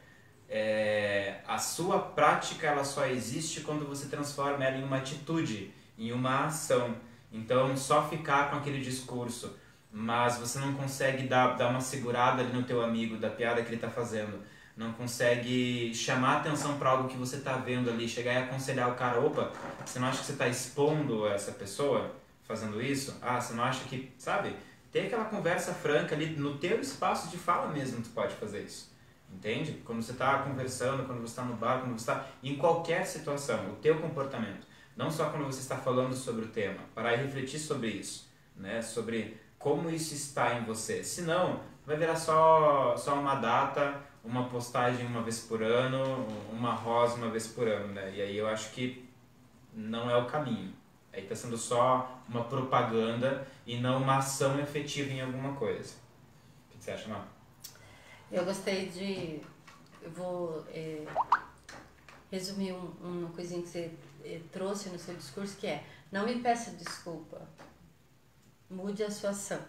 [SPEAKER 1] A sua prática ela só existe quando você transforma ela em uma atitude, em uma ação. Então, só ficar com aquele discurso, mas você não consegue dar uma segurada ali no teu amigo, da piada que ele está fazendo, não consegue chamar atenção para algo que você está vendo ali, chegar e aconselhar o cara, opa, você não acha que você está expondo essa pessoa fazendo isso? Você não acha que, sabe? Ter aquela conversa franca ali no teu espaço de fala mesmo, tu pode fazer isso. Entende? Quando você está conversando, quando você está no bar, quando você está em qualquer situação, o teu comportamento. Não só quando você está falando sobre o tema. Parar e refletir sobre isso, né? Sobre como isso está em você. Senão, vai virar só uma data, uma postagem uma vez por ano, uma rosa uma vez por ano, né? E aí eu acho que não é o caminho. Aí está sendo só uma propaganda e não uma ação efetiva em alguma coisa. O que você acha, Má?
[SPEAKER 2] Eu gostei de... Eu vou resumir uma coisinha que você trouxe no seu discurso, que é: não me peça desculpa, mude a sua ação.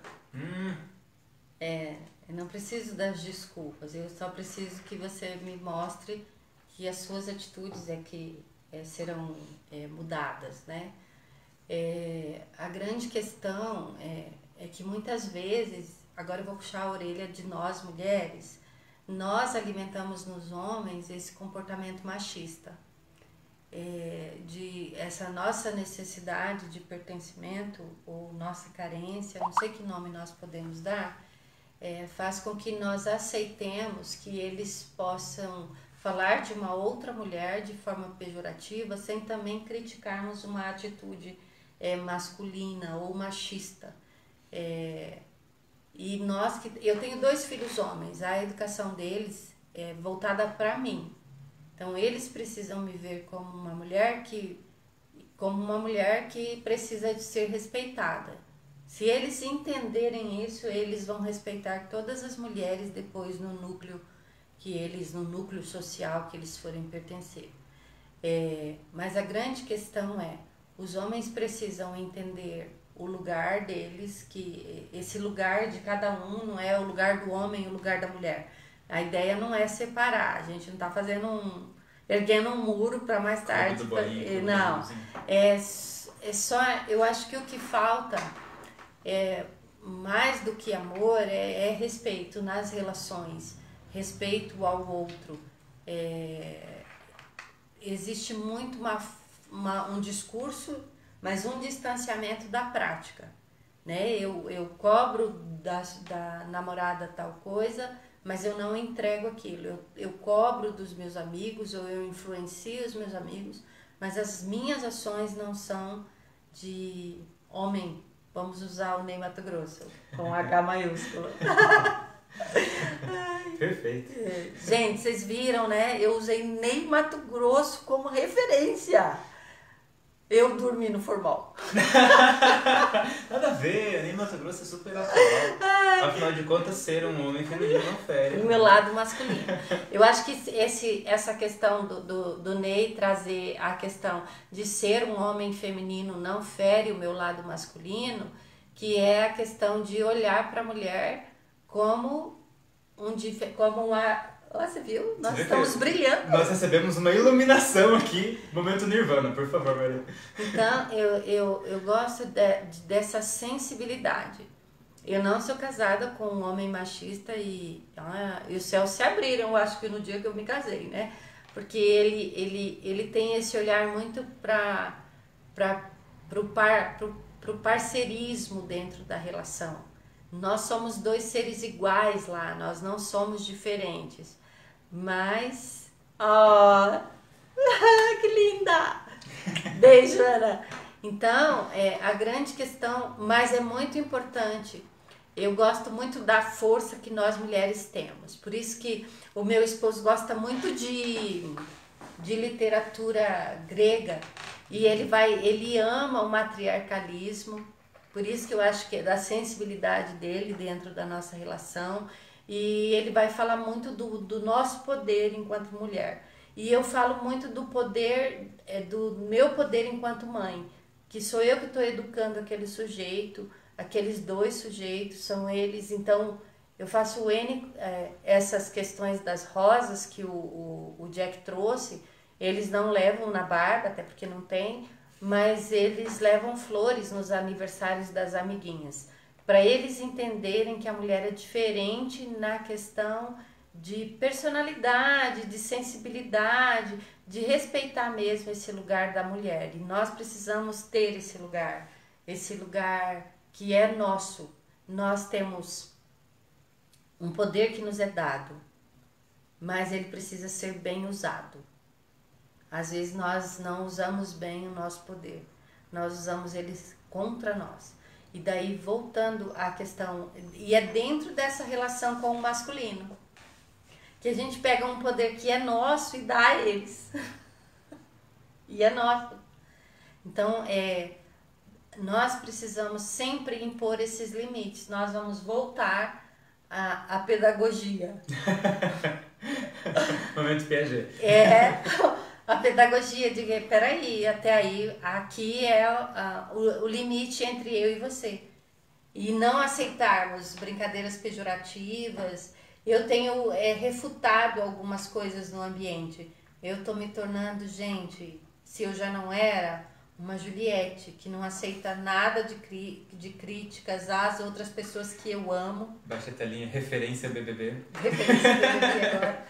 [SPEAKER 2] Eu não preciso das desculpas, eu só preciso que você me mostre que as suas atitudes serão mudadas, né? A grande questão é que muitas vezes, agora eu vou puxar a orelha de nós mulheres, nós alimentamos nos homens esse comportamento machista, de essa nossa necessidade de pertencimento ou nossa carência, não sei que nome nós podemos dar, faz com que nós aceitemos que eles possam falar de uma outra mulher de forma pejorativa sem também criticarmos uma atitude masculina ou machista. E eu tenho 2 filhos homens, a educação deles é voltada para mim. Então eles precisam me ver como uma mulher que precisa de ser respeitada. Se eles entenderem isso, eles vão respeitar todas as mulheres depois no núcleo social que eles forem pertencer. Mas a grande questão os homens precisam entender o lugar deles, que esse lugar de cada um não é o lugar do homem e o lugar da mulher. A ideia não é separar, a gente não está erguendo um muro para mais tarde. Não, é só, eu acho que o que falta mais do que amor é respeito nas relações, respeito ao outro. Existe muito um discurso, mas um distanciamento da prática, né? Eu cobro da namorada tal coisa, mas eu não entrego aquilo. Eu cobro dos meus amigos, ou eu influencio os meus amigos, mas as minhas ações não são de homem. Vamos usar o Ney Matogrosso, com H maiúsculo.
[SPEAKER 1] Perfeito.
[SPEAKER 2] Gente, vocês viram, né? Eu usei Ney Matogrosso como referência. Eu dormi no formal.
[SPEAKER 1] Nada a ver, Ney Matogrosso é super atual. Afinal de contas, ser um homem feminino não fere.
[SPEAKER 2] O meu lado masculino. Eu acho que essa questão do Ney trazer a questão de ser um homem feminino não fere o meu lado masculino, que é a questão de olhar para a mulher como uma... Você viu? Nós estamos brilhando.
[SPEAKER 1] Nós recebemos uma iluminação aqui. Momento Nirvana, por favor, Maria.
[SPEAKER 2] Então, eu gosto dessa sensibilidade. Eu não sou casada com um homem machista e os céus se abriram, eu acho que no dia que eu me casei, né? Porque ele tem esse olhar muito pro parceirismo dentro da relação. Nós somos 2 seres iguais lá, nós não somos diferentes. Mas, que linda! Beijo, Ana! Então, a grande questão, mas é muito importante. Eu gosto muito da força que nós mulheres temos. Por isso que o meu esposo gosta muito de literatura grega. E ele ama o matriarcalismo. Por isso que eu acho que é da sensibilidade dele dentro da nossa relação. E ele vai falar muito do nosso poder enquanto mulher. E eu falo muito do poder, do meu poder enquanto mãe, que sou eu que estou educando aquele sujeito, aqueles 2 sujeitos, são eles. Então, eu faço essas questões das rosas que o Jack trouxe, eles não levam na barba, até porque não tem, mas eles levam flores nos aniversários das amiguinhas, para eles entenderem que a mulher é diferente na questão de personalidade, de sensibilidade, de respeitar mesmo esse lugar da mulher. E nós precisamos ter esse lugar que é nosso. Nós temos um poder que nos é dado, mas ele precisa ser bem usado. Às vezes nós não usamos bem o nosso poder, nós usamos ele contra nós. E daí, voltando à questão, e é dentro dessa relação com o masculino, que a gente pega um poder que é nosso e dá a eles. E é nosso. Então, nós precisamos sempre impor esses limites. Nós vamos voltar à pedagogia.
[SPEAKER 1] Momento Piaget.
[SPEAKER 2] A pedagogia de que, peraí, até aí, aqui é o limite entre eu e você. E não aceitarmos brincadeiras pejorativas. Eu tenho refutado algumas coisas no ambiente. Eu estou me tornando, gente, se eu já não era, uma Juliette que não aceita nada de críticas às outras pessoas que eu amo.
[SPEAKER 1] Baixa a telinha, referência BBB.
[SPEAKER 2] Referência BBB agora.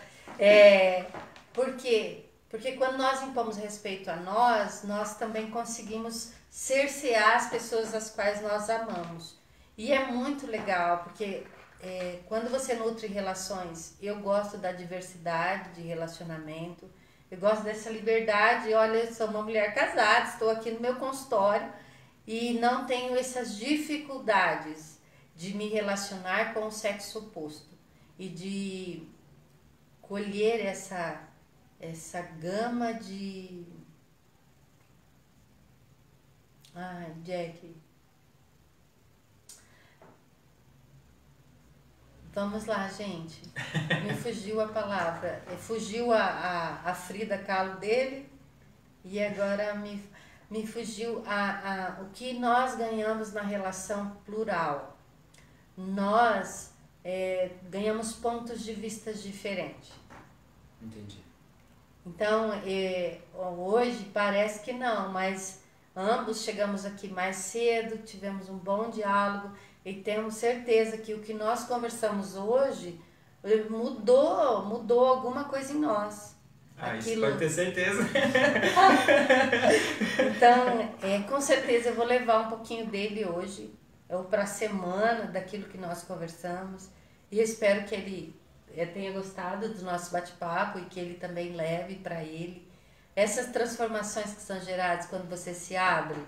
[SPEAKER 2] Por quê? Porque quando nós impomos respeito a nós também conseguimos cercear as pessoas às quais nós amamos. E é muito legal, porque quando você nutre relações, eu gosto da diversidade de relacionamento, eu gosto dessa liberdade. Olha, eu sou uma mulher casada, estou aqui no meu consultório e não tenho essas dificuldades de me relacionar com o sexo oposto e de colher essa gama de... Ai, Jack. Vamos lá, gente. Me fugiu a palavra. Fugiu a Frida Kahlo dele e agora me fugiu o que nós ganhamos na relação plural. Nós ganhamos pontos de vista diferentes.
[SPEAKER 1] Entendi.
[SPEAKER 2] Então, hoje parece que não, mas ambos chegamos aqui mais cedo, tivemos um bom diálogo e temos certeza que o que nós conversamos hoje mudou alguma coisa em nós.
[SPEAKER 1] Isso pode ter certeza.
[SPEAKER 2] Então, com certeza eu vou levar um pouquinho dele hoje, ou para a semana, daquilo que nós conversamos, e eu espero que ele tenha gostado do nosso bate-papo e que ele também leve para ele essas transformações que são geradas quando você se abre.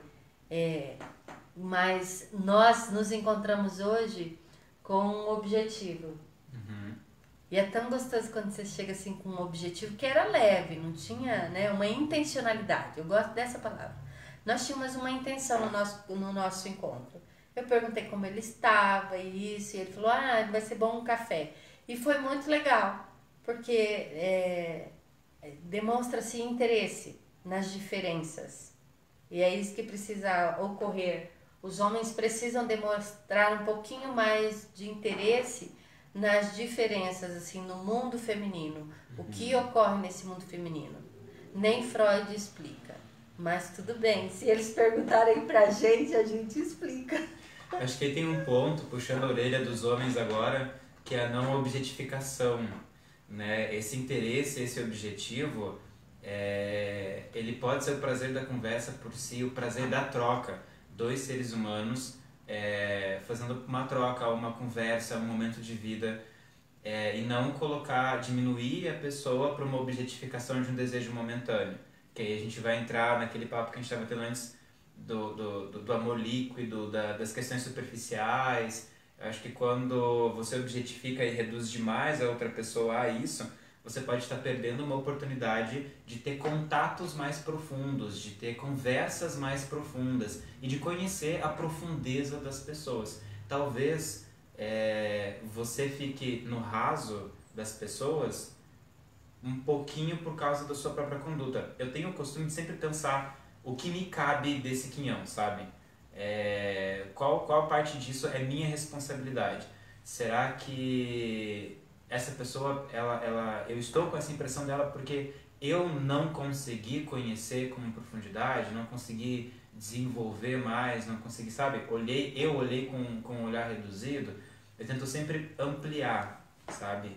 [SPEAKER 2] Mas nós nos encontramos hoje com um objetivo.
[SPEAKER 1] Uhum.
[SPEAKER 2] E é tão gostoso quando você chega assim com um objetivo que era leve, não tinha, né, uma intencionalidade. Eu gosto dessa palavra. Nós tínhamos uma intenção no nosso encontro. Eu perguntei como ele estava e isso, e ele falou, vai ser bom um café. E foi muito legal, porque demonstra-se interesse nas diferenças. E é isso que precisa ocorrer. Os homens precisam demonstrar um pouquinho mais de interesse nas diferenças, assim, no mundo feminino. O que ocorre nesse mundo feminino? Nem Freud explica. Mas tudo bem, se eles perguntarem pra gente, a gente explica.
[SPEAKER 1] Acho que aí tem um ponto, puxando a orelha dos homens agora, que é a não objetificação, né? Esse interesse, esse objetivo, ele pode ser o prazer da conversa por si, o prazer da troca. Dois seres humanos fazendo uma troca, uma conversa, um momento de vida, e não diminuir a pessoa para uma objetificação de um desejo momentâneo. Que aí a gente vai entrar naquele papo que a gente estava tendo antes do amor líquido, das questões superficiais. Eu acho que quando você objetifica e reduz demais a outra pessoa a isso, você pode estar perdendo uma oportunidade de ter contatos mais profundos, de ter conversas mais profundas e de conhecer a profundeza das pessoas. Talvez você fique no raso das pessoas um pouquinho por causa da sua própria conduta. Eu tenho o costume de sempre pensar o que me cabe desse quinhão, sabe? Qual parte disso é minha responsabilidade? Será que essa pessoa, eu estou com essa impressão dela porque eu não consegui conhecer com profundidade, não consegui desenvolver mais, não consegui, sabe? Eu olhei com um olhar reduzido. Eu tento sempre ampliar, sabe?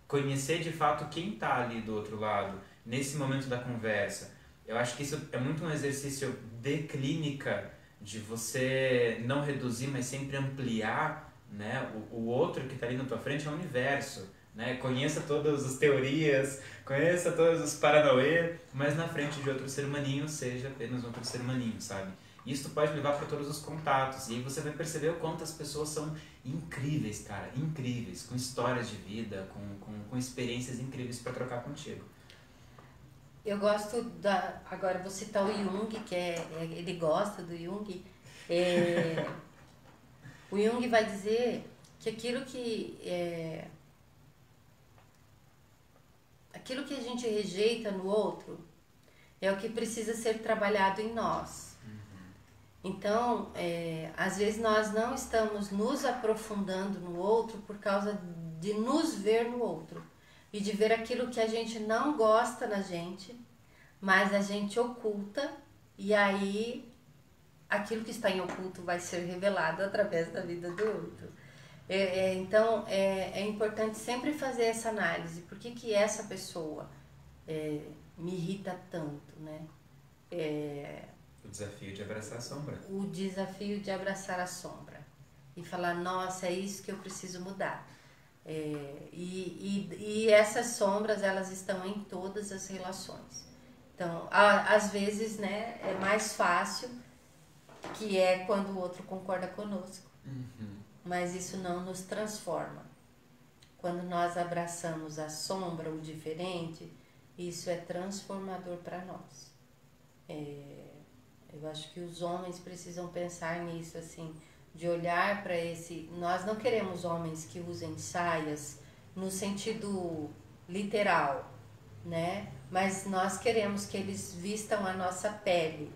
[SPEAKER 1] Conhecer de fato quem está ali do outro lado, nesse momento da conversa. Eu acho que isso é muito um exercício de clínica, de você não reduzir, mas sempre ampliar, né? O outro que está ali na tua frente é o universo, né? Conheça todas as teorias, conheça todos os paranauê, mas na frente de outro ser humaninho seja apenas outro ser humaninho, sabe? Isso pode levar para todos os contatos, e aí você vai perceber o quanto as pessoas são incríveis, cara, incríveis, com histórias de vida, com experiências incríveis para trocar contigo.
[SPEAKER 2] Eu gosto agora vou citar o Jung, que ele gosta do Jung. O Jung vai dizer que aquilo que a gente rejeita no outro é o que precisa ser trabalhado em nós. Então, às vezes nós não estamos nos aprofundando no outro por causa de nos ver no outro e de ver aquilo que a gente não gosta na gente, mas a gente oculta E aí, aquilo que está em oculto vai ser revelado através da vida do outro. Então, é importante sempre fazer essa análise. Por que que essa pessoa me irrita tanto, né?
[SPEAKER 1] O desafio de abraçar a sombra.
[SPEAKER 2] O desafio de abraçar a sombra. E falar, nossa, é isso que eu preciso mudar. E essas sombras, elas estão em todas as relações. Então, às vezes, né, é mais fácil, que é quando o outro concorda conosco. Mas isso não nos transforma. Quando nós abraçamos a sombra, o diferente, isso é transformador para nós. Eu acho que os homens precisam pensar nisso, assim, de olhar para esse... Nós não queremos homens que usem saias no sentido literal, né? Mas nós queremos que eles vistam a nossa pele,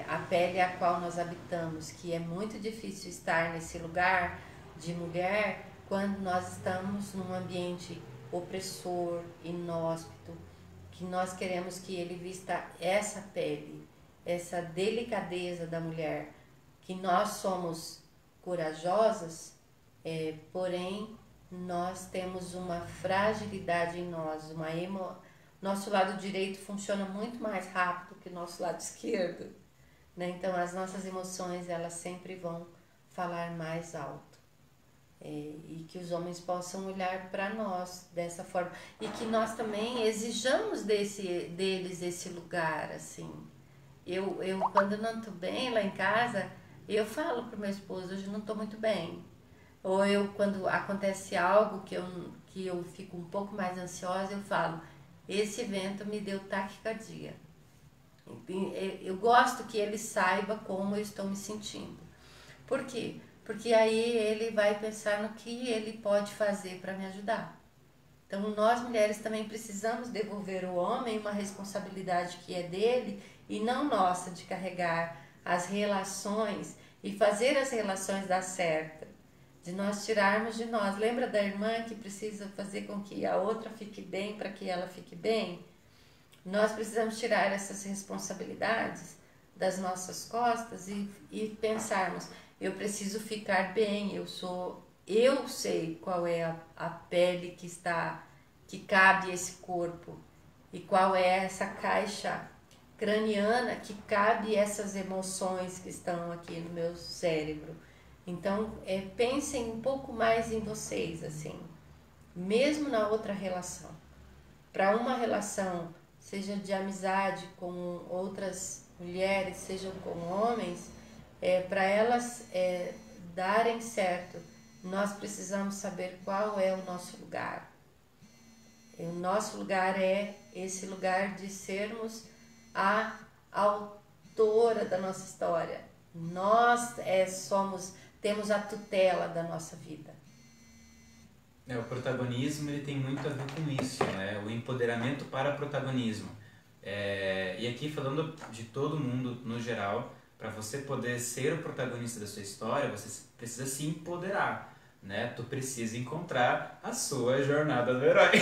[SPEAKER 2] a pele a qual nós habitamos, que é muito difícil estar nesse lugar de mulher quando nós estamos num ambiente opressor, inóspito, que nós queremos que ele vista essa pele, essa delicadeza da mulher, que nós somos corajosas, porém nós temos uma fragilidade em nós, nosso lado direito funciona muito mais rápido que o nosso lado esquerdo, né? Então as nossas emoções, elas sempre vão falar mais alto. E que os homens possam olhar para nós dessa forma e que nós também exijamos deles esse lugar, assim. Eu quando não estou bem lá em casa, eu falo pro meu esposo, hoje não estou muito bem. Ou quando acontece algo que eu fico um pouco mais ansiosa, eu falo, esse evento me deu taquicardia. Eu gosto que ele saiba como eu estou me sentindo. Por quê? Porque aí ele vai pensar no que ele pode fazer para me ajudar. Então nós mulheres também precisamos devolver ao homem uma responsabilidade que é dele e não nossa, de carregar as relações e fazer as relações dar certo, de nós tirarmos de nós. Lembra da irmã que precisa fazer com que a outra fique bem para que ela fique bem? Nós precisamos tirar essas responsabilidades das nossas costas e pensarmos, eu preciso ficar bem, eu sei qual é a pele que cabe a esse corpo e qual é essa caixa craniana que cabe essas emoções que estão aqui no meu cérebro. Então, pensem um pouco mais em vocês, assim, mesmo na outra relação. Para uma relação, seja de amizade com outras mulheres, sejam com homens, para elas darem certo, nós precisamos saber qual é o nosso lugar. O nosso lugar é esse lugar de sermos a autora da nossa história. Nós temos a tutela da nossa vida.
[SPEAKER 1] O protagonismo, ele tem muito a ver com isso, né? O empoderamento para protagonismo. E aqui falando de todo mundo no geral, para você poder ser o protagonista da sua história, você precisa se empoderar, né? Tu precisa encontrar a sua jornada do herói.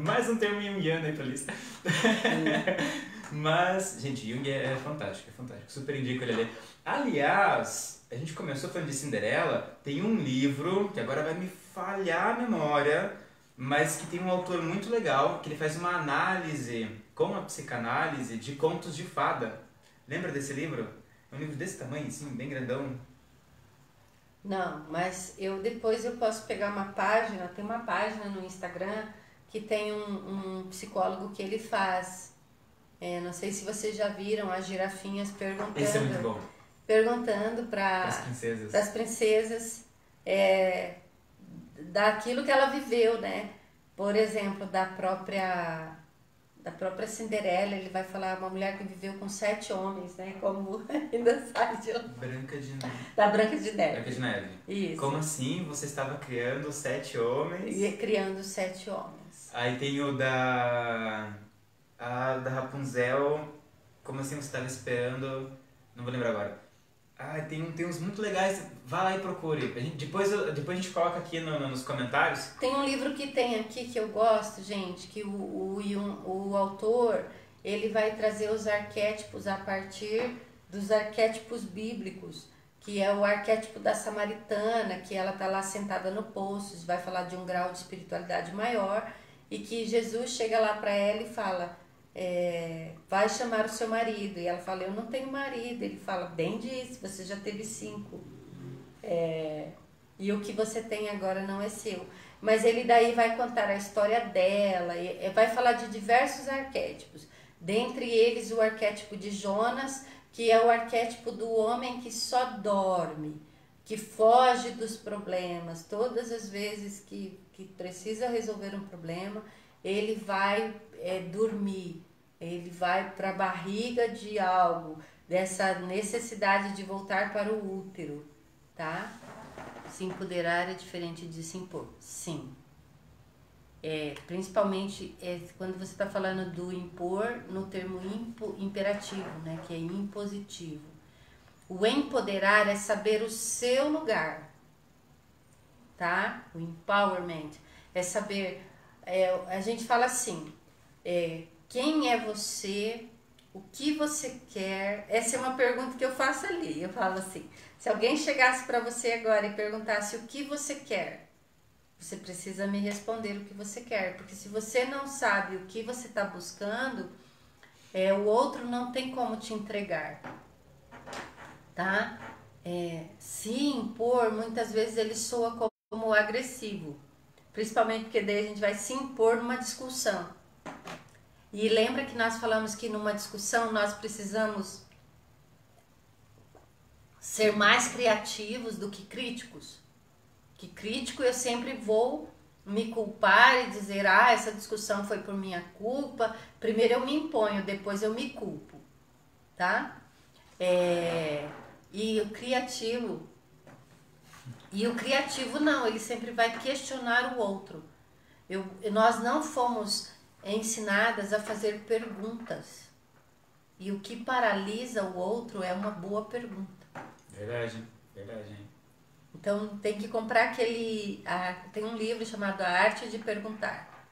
[SPEAKER 1] Mais um termo junguiano aí pra lista. Mas, gente, Jung é fantástico, super indico ele a ler. Aliás, a gente começou falando de Cinderela, tem um livro, que agora vai me falhar a memória, mas que tem um autor muito legal, que ele faz uma análise, com a psicanálise, de contos de fada. Lembra desse livro? É um livro desse tamanho, assim, bem grandão.
[SPEAKER 2] Não, mas depois eu posso pegar uma página, tem uma página no Instagram que tem um psicólogo que ele faz. Não sei se vocês já viram as girafinhas perguntando.
[SPEAKER 1] Esse é muito bom.
[SPEAKER 2] Perguntando para as princesas daquilo que ela viveu, né? Por exemplo, da própria Cinderela, ele vai falar uma mulher que viveu com 7 homens, né? Como ainda sai de lá.
[SPEAKER 1] Branca de Neve.
[SPEAKER 2] Da Branca de Neve.
[SPEAKER 1] Branca de Neve.
[SPEAKER 2] Isso.
[SPEAKER 1] Como assim? Você estava criando 7 homens?
[SPEAKER 2] E criando 7 homens.
[SPEAKER 1] Aí tem o da Rapunzel. Como assim você estava esperando? Não vou lembrar agora. Tem uns muito legais, vai lá e procure. Depois a gente coloca aqui nos comentários.
[SPEAKER 2] Tem um livro que tem aqui que eu gosto, gente, que o autor, ele vai trazer os arquétipos a partir dos arquétipos bíblicos, que é o arquétipo da samaritana, que ela está lá sentada no poço, vai falar de um grau de espiritualidade maior, e que Jesus chega lá para ela e fala, vai chamar o seu marido, e ela fala, eu não tenho marido, ele fala, bem disse, você já teve 5, e o que você tem agora não é seu. Mas ele daí vai contar a história dela, vai falar de diversos arquétipos, dentre eles o arquétipo de Jonas, que é o arquétipo do homem que só dorme, que foge dos problemas. Todas as vezes que precisa resolver um problema, ele vai dormir, ele vai para a barriga de algo, dessa necessidade de voltar para o útero, tá? Se empoderar é diferente de se impor, sim. Principalmente quando você está falando do impor no termo imperativo, né, que é impositivo. O empoderar é saber o seu lugar, tá? O empowerment é saber, a gente fala assim, quem é você, o que você quer. Essa é uma pergunta que eu faço ali, eu falo assim, se alguém chegasse para você agora e perguntasse o que você quer, você precisa me responder o que você quer, porque se você não sabe o que você está buscando, o outro não tem como te entregar, tá? Se impor, muitas vezes ele soa como agressivo, principalmente porque daí a gente vai se impor numa discussão. E lembra que nós falamos que numa discussão nós precisamos ser mais criativos do que críticos? Que crítico eu sempre vou me culpar e dizer, essa discussão foi por minha culpa. Primeiro eu me imponho, depois eu me culpo, tá? E o criativo não, ele sempre vai questionar o outro. Nós não fomos ensinadas a fazer perguntas. E o que paralisa o outro é uma boa pergunta.
[SPEAKER 1] Verdade.
[SPEAKER 2] Então tem que comprar tem um livro chamado A Arte de Perguntar.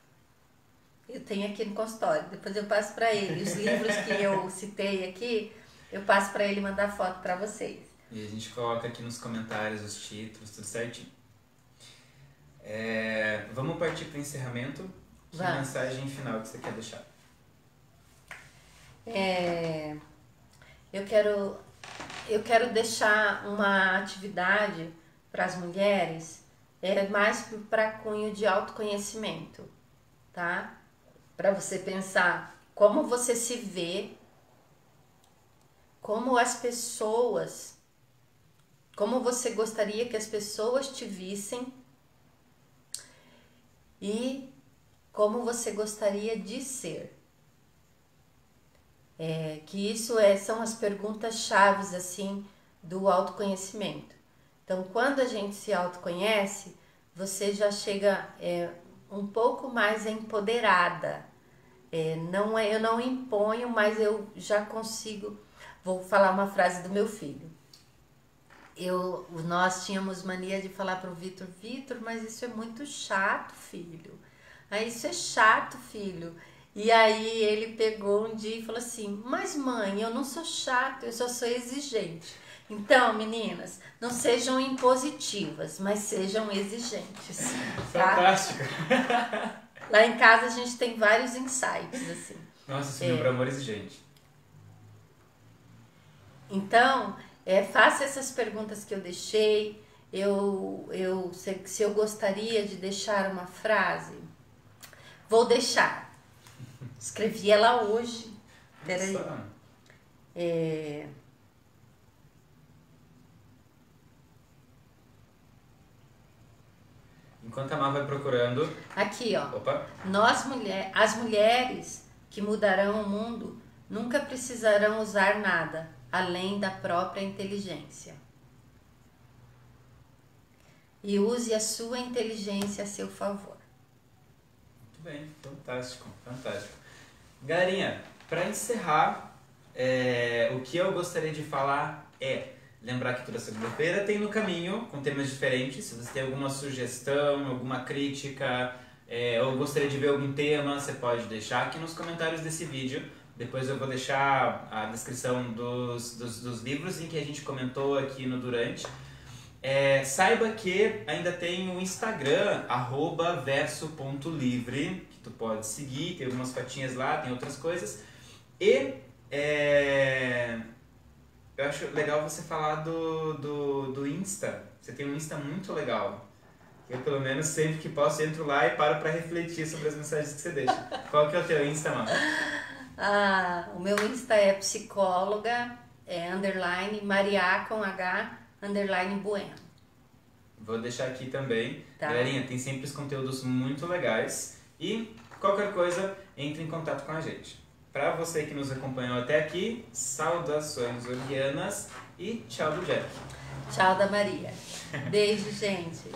[SPEAKER 2] Eu tenho aqui no consultório, depois eu passo para ele. Os livros que eu citei aqui, eu passo para ele mandar foto para vocês.
[SPEAKER 1] E a gente coloca aqui nos comentários os títulos, tudo certinho. Vamos partir para o encerramento. Que mensagem final que você quer deixar?
[SPEAKER 2] Eu quero deixar uma atividade para as mulheres, mais para cunho de autoconhecimento, tá? Para você pensar como você se vê, como você gostaria que as pessoas te vissem e como você gostaria de ser. Que isso são as perguntas chaves assim do autoconhecimento. Então, quando a gente se autoconhece, você já chega um pouco mais empoderada. Eu não imponho, mas eu já consigo. Vou falar uma frase do meu filho. Nós tínhamos mania de falar para o Vitor, mas isso é muito chato, filho. Isso é chato, filho. E aí ele pegou um dia e falou assim, mas mãe, eu não sou chato, eu só sou exigente. Então, meninas, não sejam impositivas, mas sejam exigentes. Tá?
[SPEAKER 1] Fantástico!
[SPEAKER 2] Lá em casa a gente tem vários insights, assim.
[SPEAKER 1] Nossa, esse livro é amor exigente.
[SPEAKER 2] Então, faça essas perguntas que eu deixei. Se eu gostaria de deixar uma frase, vou deixar. Escrevi ela hoje. Peraí.
[SPEAKER 1] Enquanto a Má vai procurando...
[SPEAKER 2] Aqui, ó.
[SPEAKER 1] Opa.
[SPEAKER 2] As mulheres que mudarão o mundo nunca precisarão usar nada além da própria inteligência. E use a sua inteligência a seu favor.
[SPEAKER 1] Muito bem, fantástico. Galerinha, para encerrar, o que eu gostaria de falar Lembrar que toda segunda-feira tem No Caminho, com temas diferentes. Se você tem alguma sugestão, alguma crítica, ou gostaria de ver algum tema, você pode deixar aqui nos comentários desse vídeo. Depois eu vou deixar a descrição dos livros em que a gente comentou aqui no Durante. Saiba que ainda tem o Instagram, @verso.livre, que tu pode seguir, tem algumas fotinhas lá, tem outras coisas. E eu acho legal você falar do Insta. Você tem um Insta muito legal. Eu, pelo menos, sempre que posso, entro lá e paro pra refletir sobre as mensagens que você deixa. Qual que é o teu Insta, mano?
[SPEAKER 2] O meu Insta é psicóloga, underline, Maria com H, underline Bueno.
[SPEAKER 1] Vou deixar aqui também.
[SPEAKER 2] Tá.
[SPEAKER 1] Galerinha, tem sempre os conteúdos muito legais. E qualquer coisa, entre em contato com a gente. Para você que nos acompanhou até aqui, saudações orianas e tchau do Jack.
[SPEAKER 2] Tchau da Maria. Beijo, gente.